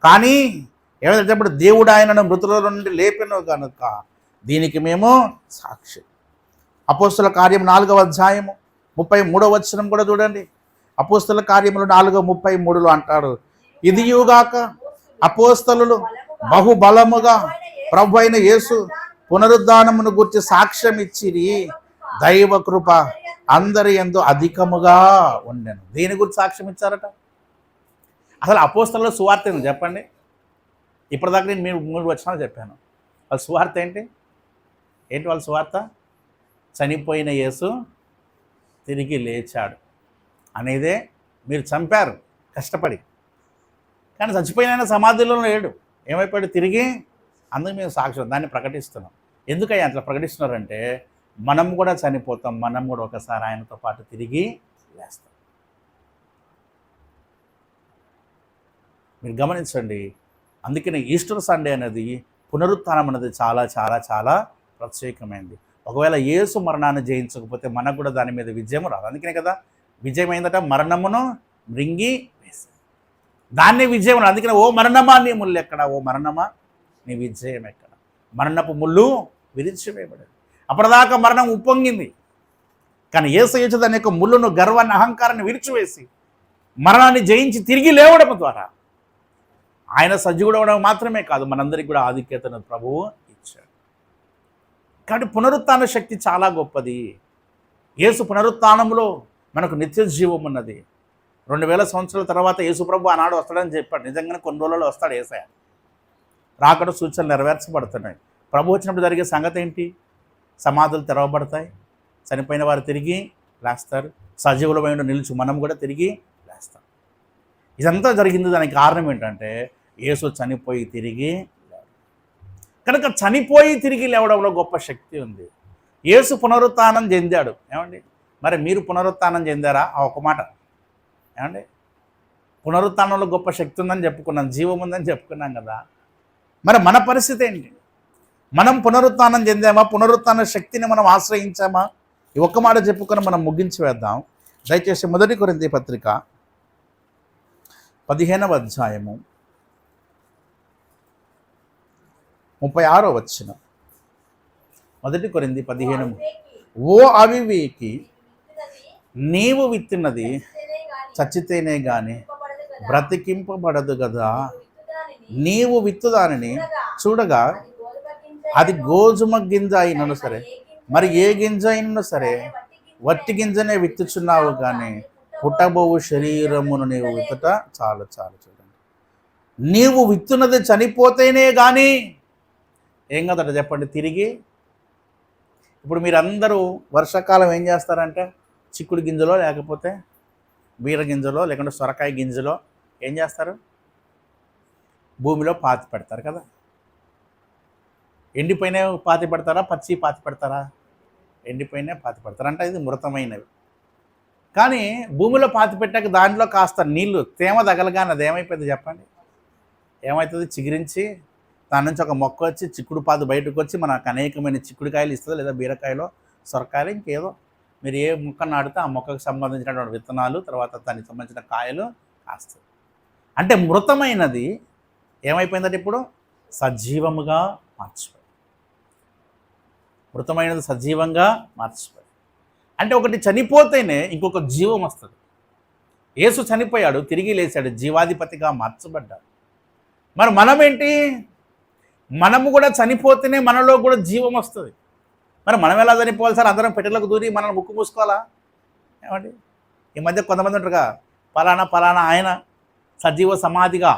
Speaker 1: కానీ ఏమంటే దేవుడు ఆయనను మృతుల నుండి లేపెను కనుక దీనికి మేము సాక్షి. అపోస్తల కార్యం 4వ అధ్యాయము 33వ వచనం కూడా చూడండి. అపోస్తల కార్యములు 4:33 అంటాడు, ఇదియుగాక అపోస్తలులు బహుబలముగా ప్రభు అయిన యేసు పునరుద్ధానమును గురించి సాక్ష్యం ఇచ్చిరి, దైవ కృప అందరి యందు అధికముగా ఉండెను. దేని గురించి సాక్ష్యం ఇచ్చారట? అసలు అపోస్తలుల సువార్త ఏంది చెప్పండి? ఇప్పటిదాకా నేను మీరు 3 వచనాలు చెప్పాను. వాళ్ళ సువార్త ఏంటి? వాళ్ళ సువార్త? చనిపోయిన యేసు తిరిగి లేచాడు అనేదే. మీరు చంపారు కష్టపడి, కానీ చచ్చిపోయిన సమాధిలో లేడు, ఏమైపోయాడు? తిరిగి. అందుకు మేము సాక్ష్యం దాన్ని ప్రకటిస్తున్నాం. ఎందుకయ్యా అట్లా ప్రకటిస్తున్నారంటే మనం కూడా చనిపోతాం, మనం కూడా ఒకసారి ఆయనతో పాటు తిరిగి లేస్తాం. మీరు గమనించండి. అందుకనే ఈస్టర్ సండే అనేది, పునరుత్థానం అనేది చాలా చాలా చాలా ప్రత్యేకమైనది. ఒకవేళ యేసు మరణాన్ని జయించకపోతే మనకు కూడా దాని మీద విజయం రాదు. అందుకనే కదా విజయమైందట, మరణమును మృంగి వేసి దాన్ని విజయం. అందుకనే ఓ మరణమా నీ ముళ్ళు ఎక్కడ, ఓ మరణమా నీ విజయం ఎక్కడ? మరణపు ముళ్ళు విరిచివేయబడింది. అప్పటిదాకా మరణం ఉప్పొంగింది, కానీ యేసు దాని యొక్క ముళ్ళును, గర్వాన్ని, అహంకారాన్ని విరిచివేసి మరణాన్ని జయించి తిరిగి లేవడం ద్వారా ఆయన సజీవుడు అవడం మాత్రమే కాదు, మనందరికీ కూడా ఆధిక్యతను ప్రభువు ఇచ్చాడు. కాబట్టి పునరుత్థాన శక్తి చాలా గొప్పది. యేసు పునరుత్థానంలో మనకు నిత్య జీవం ఉన్నది. 2000 సంవత్సరాల తర్వాత యేసు ప్రభు ఆనాడు వస్తాడని చెప్పాడు. నిజంగానే కొన్ని రోజులలో వస్తాడు యేసయ్య. రాకడ సూచనలు నెరవేర్చబడుతున్నాయి. ప్రభు వచ్చినప్పుడు జరిగే సంగతి ఏంటి? సమాధులు తెరవబడతాయి, చనిపోయిన వారు తిరిగి లేస్తారు, సజీవులమైన నిలిచి మనం కూడా తిరిగి లేస్తాం. ఇదంతా జరిగింది. దానికి కారణం ఏంటంటే యేసు చనిపోయి తిరిగి కనుక చనిపోయి తిరిగి లేవడంలో గొప్ప శక్తి ఉంది. యేసు పునరుత్థానం చెందాడు. ఏమండి మరి మీరు పునరుత్థానం చెందారా? ఆ ఒక మాట ఏమండి. పునరుత్థానంలో గొప్ప శక్తి ఉందని చెప్పుకున్నాం, జీవం ఉందని చెప్పుకున్నాం కదా. మరి మన పరిస్థితి ఏంటి? మనం పునరుత్థానం చెందామా? పునరుత్థాన శక్తిని మనం ఆశ్రయించామా? ఈ ఒక్క మాట చెప్పుకొని మనం ముగించి వేద్దాం. దయచేసి 1 కొరింథీ పత్రిక 15వ అధ్యాయము 36వ వచనం. 1 కొరింథీ 15. ఓ అవివేకి, నీవు విత్తినది చచ్చితేనే గాని బ్రతికింపబడదు కదా. నీవు విత్తుదానిని చూడగా అది గోధుమ గింజ అయినను సరే, మరి ఏ గింజ అయినను సరే వట్టి గింజనే విత్తుచున్నావు, కానీ పుట్టబోవు శరీరమును నీవు విత్తుట చాలు. చూడండి, నీవు విత్తున్నది చనిపోతేనే కానీ ఏం కదట చెప్పండి తిరిగి. ఇప్పుడు మీరందరూ వర్షాకాలం ఏం చేస్తారంటే చిక్కుడు గింజలో, లేకపోతే బీర గింజలో, లేకుంటే సొరకాయ గింజలో ఏం చేస్తారు? భూమిలో పాతి పెడతారు కదా. ఎండిపోయిన పాతి పెడతారా, పచ్చి పాతి పెడతారా? ఎండిపోయినా పాతి పెడతారు. అంటే ఇది మృతమైనవి. కానీ భూమిలో పాతి పెట్టాక దాంట్లో కాస్త నీళ్లు తేమ తగలగానే అది ఏమైపోయింది చెప్పండి? ఏమవుతుంది? చిగురించి దాని నుంచి ఒక మొక్క వచ్చి చిక్కుడు పాదు బయటకు వచ్చి మనకు అనేకమైన చిక్కుడుకాయలు ఇస్తుంది, లేదా బీరకాయలో సొరకాయలు ఇంకేదో మీరు ఏ మొక్క నాటితే ఆ మొక్కకు సంబంధించినటువంటి విత్తనాలు, తర్వాత దానికి సంబంధించిన కాయలు కాస్తాయి. అంటే మృతమైనది ఏమైపోయిందంటే ఇప్పుడు సజీవముగా మార్చిపోయింది. మృతమైనది సజీవంగా మార్చిపోయింది. అంటే ఒకటి చనిపోతేనే ఇంకొక జీవం వస్తుంది. యేసు చనిపోయాడు, తిరిగి లేచాడు, జీవాధిపతిగా మార్చబడ్డాడు. మరి మనమేంటి? మనము కూడా చనిపోతేనే మనలో కూడా జీవం వస్తుంది. మరి మనం ఎలా చనిపోవాలి సార్? అందరం పెట్టెలకు దూరి మనం ముక్కు మూసుకోవాలా? ఏమండి, ఈ మధ్య కొంతమంది ఉంటారుగా, పలానా ఆయన సజీవ సమాధిగా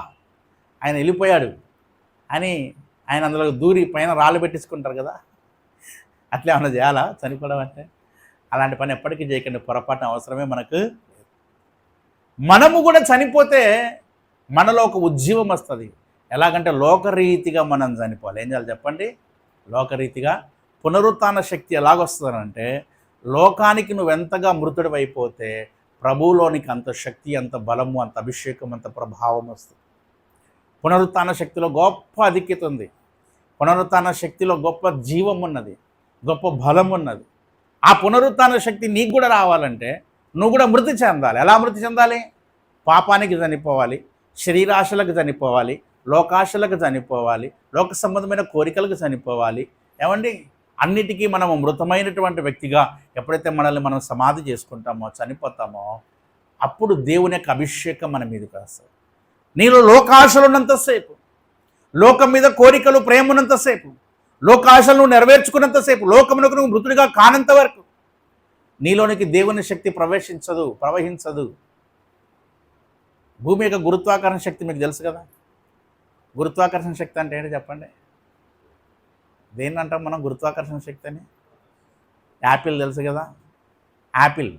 Speaker 1: ఆయన వెళ్ళిపోయాడు అని ఆయన అందులో దూరి పైన రాళ్ళు పెట్టించుకుంటారు కదా. అట్లా ఏమన్నా చేయాలా చనిపోవడం అంటే? అలాంటి పని ఎప్పటికీ చేయకండి, పొరపాటున అవసరమే మనకు. మనము కూడా చనిపోతే మనలో ఒక ఉజ్జీవం వస్తుంది. ఎలాగంటే లోకరీతిగా మనం చనిపోవాలి. ఏం చేయాలి చెప్పండి? లోకరీతిగా పునరుత్థాన శక్తి ఎలాగొస్తుందంటే, లోకానికి నువ్వెంతగా మృతుడు అయిపోతే ప్రభువులోనికి అంత శక్తి, అంత బలము, అంత అభిషేకం, అంత ప్రభావం వస్తుంది. పునరుత్థాన శక్తిలో గొప్ప అధిక్యత ఉంది. పునరుత్థాన శక్తిలో గొప్ప జీవం ఉన్నది, గొప్ప బలం ఉన్నది. ఆ పునరుత్థాన శక్తి నీకు కూడా రావాలంటే నువ్వు కూడా మృతి చెందాలి. ఎలా మృతి చెందాలి? పాపానికి చనిపోవాలి, శరీరాశలకు చనిపోవాలి, లోకాశలకు చనిపోవాలి, లోక సంబంధమైన కోరికలకు చనిపోవాలి. ఏమండి, అన్నిటికీ మనము మృతమైనటువంటి వ్యక్తిగా ఎప్పుడైతే మనల్ని మనం సమాధి చేసుకుంటామో, చనిపోతామో, అప్పుడు దేవుని యొక్క అభిషేకం మన మీదకి వస్తుంది. నీలో లోకాశలు ఉన్నంతసేపు, లోకం మీద కోరికలు, ప్రేమ ఉన్నంతసేపు, లోకాశలు నువ్వు నెరవేర్చుకున్నంతసేపు, లోకమునకు నువ్వు మృతుడిగా కానంత వరకు నీలోనికి దేవుని శక్తి ప్రవహించదు. భూమి యొక్క గురుత్వాకర్షణ శక్తి మీకు తెలుసు కదా. గురుత్వాకర్షణ శక్తి అంటే ఏంటి చెప్పండి? దేన్ని అంటాం మనం గురుత్వాకర్షణ శక్తి అని? యాపిల్ తెలుసు కదా, యాపిల్.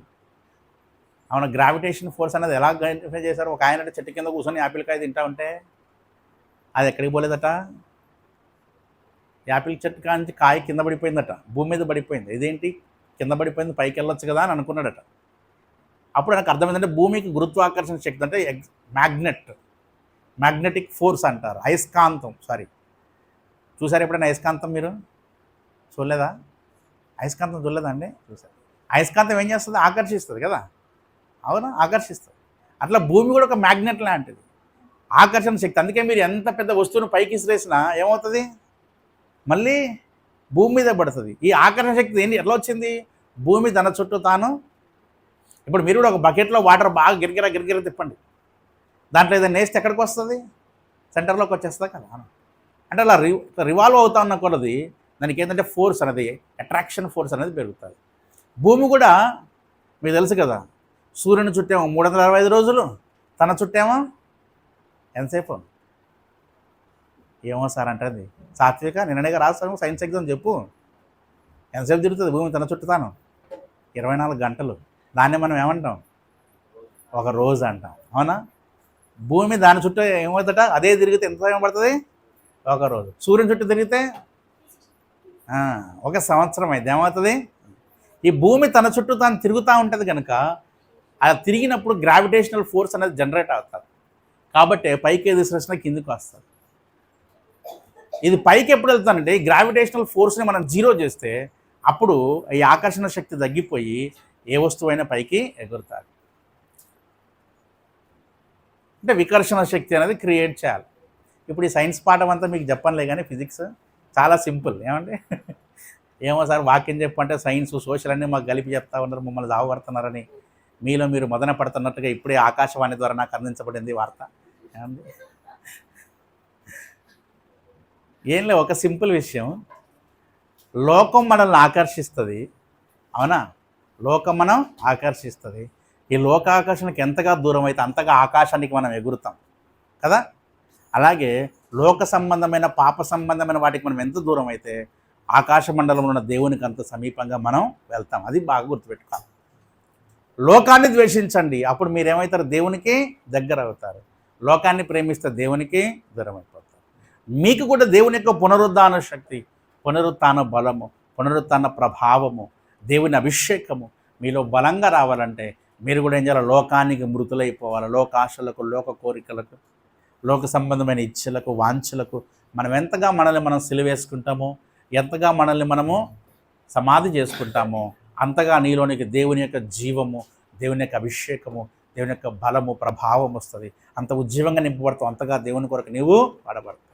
Speaker 1: అవును, గ్రావిటేషన్ ఫోర్స్ అనేది ఎలా ఐడెంటిఫై చేశారు? ఒక ఆయన చెట్టు కింద కూర్చొని యాపిల్ కాయ తింటా ఉంటే అది ఎక్కడికి పోలేదట? యాపిల్ చెట్టు కాంచి కాయ కింద పడిపోయిందట, భూమి మీద పడిపోయింది. ఇదేంటి కింద పడిపోయింది, పైకి వెళ్ళొచ్చు కదా అని అనుకున్నాడట. అప్పుడు నాకు అర్థమైందంటే భూమికి గురుత్వాకర్షణ శక్తి అంటే మ్యాగ్నెటిక్ ఫోర్స్ అంటారు, అయస్కాంతం. చూసారు ఎప్పుడైనా అయస్కాంతం? మీరు చూడలేదా? అయస్కాంతం చూడలేదా అండి? చూసారు. అయస్కాంతం ఏం చేస్తుంది? ఆకర్షిస్తుంది కదా. అవునా, ఆకర్షిస్తుంది. అట్లా భూమి కూడా ఒక మ్యాగ్నెట్ లాంటిది, ఆకర్షణ శక్తి. అందుకే మీరు ఎంత పెద్ద వస్తువును పైకి ఇసిరేసినా ఏమవుతుంది? మళ్ళీ భూమి మీద పడుతుంది. ఈ ఆకర్షణ శక్తి ఏంటి, ఎట్లా వచ్చింది? భూమి తన చుట్టూ తాను. ఇప్పుడు మీరు కూడా ఒక బకెట్లో వాటర్ బాగా గిరిగిర తిప్పండి, దాంట్లో ఏదైనా వేస్తే ఎక్కడికి వస్తుంది? సెంటర్లోకి వచ్చేస్తుంది కదా. అంటే అలా రివాల్వ్ అవుతా ఉన్న కొలది దానికి ఏంటంటే ఫోర్స్ అనేది, అట్రాక్షన్ ఫోర్స్ అనేది పెరుగుతుంది. భూమి కూడా మీకు తెలుసు కదా, సూర్యుని చుట్టేమో 365 రోజులు, తన చుట్టేమో ఎంతసేపు? ఏమో సార్ అంటుంది సాత్విక, నిన్ననేగా రాస్తాము సైన్స్ ఎగ్జామ్, చెప్పు ఎంతసేపు తిరుగుతుంది భూమి తన చుట్టూ తాను? 24 గంటలు. దాన్ని మనం ఏమంటాం? ఒక రోజు అంటాం. అవునా? భూమి దాని చుట్టూ ఏమవుతుందట? అదే తిరిగితే ఎంత సమయం పడుతుంది? ఒక రోజు. సూర్యుని చుట్టూ తిరిగితే 1 సంవత్సరం అయితే ఏమవుతుంది? ఈ భూమి తన చుట్టూ తాను తిరుగుతూ ఉంటుంది కనుక అలా తిరిగినప్పుడు గ్రావిటేషనల్ ఫోర్స్ అనేది జనరేట్ అవుతుంది. కాబట్టి పైకి ఏది విసిరేసినా కిందికి వస్తుంది. ఇది పైకి ఎప్పుడు వెళ్తానంటే ఈ గ్రావిటేషనల్ ఫోర్స్ని మనం జీరో చేస్తే అప్పుడు ఈ ఆకర్షణ శక్తి తగ్గిపోయి ఏ వస్తువైనా పైకి ఎగురుతారు. అంటే వికర్షణ శక్తి అనేది క్రియేట్ చేయాలి. ఇప్పుడు ఈ సైన్స్ పాఠం అంతా మీకు చెప్పనులే, కానీ ఫిజిక్స్ చాలా సింపుల్. ఏమంటే ఏమో సార్ వాక్యం చెప్పంటే సైన్స్ సోషల్ అన్నీ మాకు కలిపి చెప్తా ఉన్నారు, మమ్మల్ని దావపడుతున్నారని మీలో మీరు మదన పడుతున్నట్టుగా ఇప్పుడే ఆకాశవాణి ద్వారా నాకు అందించబడింది వార్త. ఏమండి, ఏంలే, ఒక సింపుల్ విషయం. లోకం మనల్ని ఆకర్షిస్తుంది. అవునా? లోకం మనం ఆకర్షిస్తుంది. ఈ లోకాకర్షణకి ఎంతగా దూరం అయితే అంతగా ఆకాశానికి మనం ఎగురుతాం కదా. అలాగే లోక సంబంధమైన పాప సంబంధమైన వాటికి మనం ఎంత దూరం అయితే ఆకాశ మండలంలో ఉన్న దేవునికి అంత సమీపంగా మనం వెళ్తాం. అది బాగా గుర్తుపెట్టుకోవాలి. లోకాన్ని ద్వేషించండి, అప్పుడు మీరేమవుతారు? దేవునికి దగ్గర అవుతారు. లోకాన్ని ప్రేమిస్తే దేవునికి దూరం అయిపోతారు. మీకు కూడా దేవుని యొక్క పునరుద్ధాన శక్తి, పునరుత్థాన బలము, పునరుత్థాన ప్రభావము, దేవుని అభిషేకము మీలో బలంగా రావాలంటే మీరు కూడా ఏం చేయాలి? లోకానికి మృతులైపోవాలి. లోకాశలకు, లోక కోరికలకు, లోక సంబంధమైన ఇచ్చలకు, వాంఛలకు మనం ఎంతగా మనల్ని మనం సిలువేసుకుంటామో, ఎంతగా మనల్ని మనము సమాధి చేసుకుంటామో, అంతగా నీలోనికి దేవుని యొక్క జీవము, దేవుని యొక్క అభిషేకము, దేవుని యొక్క బలము, ప్రభావం వస్తుంది. అంత ఉజ్జీవంగా నింపబడతావు, అంతగా దేవుని కొరకు నీవు వాడబడతావు.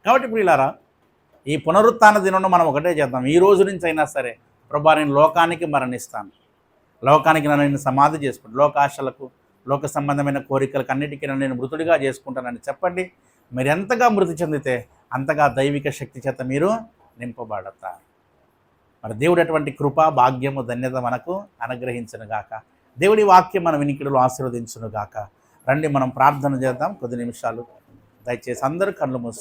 Speaker 1: కాబట్టి ప్రియులారా, ఈ పునరుత్థాన దినంలో మనం ఒకటే చేద్దాం. ఈ రోజు నుంచి అయినా సరే, ప్రభా నేను లోకానికి మరణిస్తాను, లోకానికి నన్ను నేను సమాధి చేసుకుంటాను, లోకాశలకు, లోక సంబంధమైన కోరికలకు అన్నిటికీ నన్ను నేను మృతుడిగా చేసుకుంటానని చెప్పండి. మీరు ఎంతగా మృతి చెందితే అంతగా దైవిక శక్తి చేత మీరు నింపబడతారు. మరి దేవుడు అటువంటి కృప, భాగ్యము, ధన్యత మనకు అనుగ్రహించునుగాక. దేవుడి వాక్యం మన వినికిడిలో ఆశీర్వదించునుగాక. రండి మనం ప్రార్థన చేద్దాం. కొద్ది నిమిషాలు దయచేసి అందరూ కళ్ళు మూసు.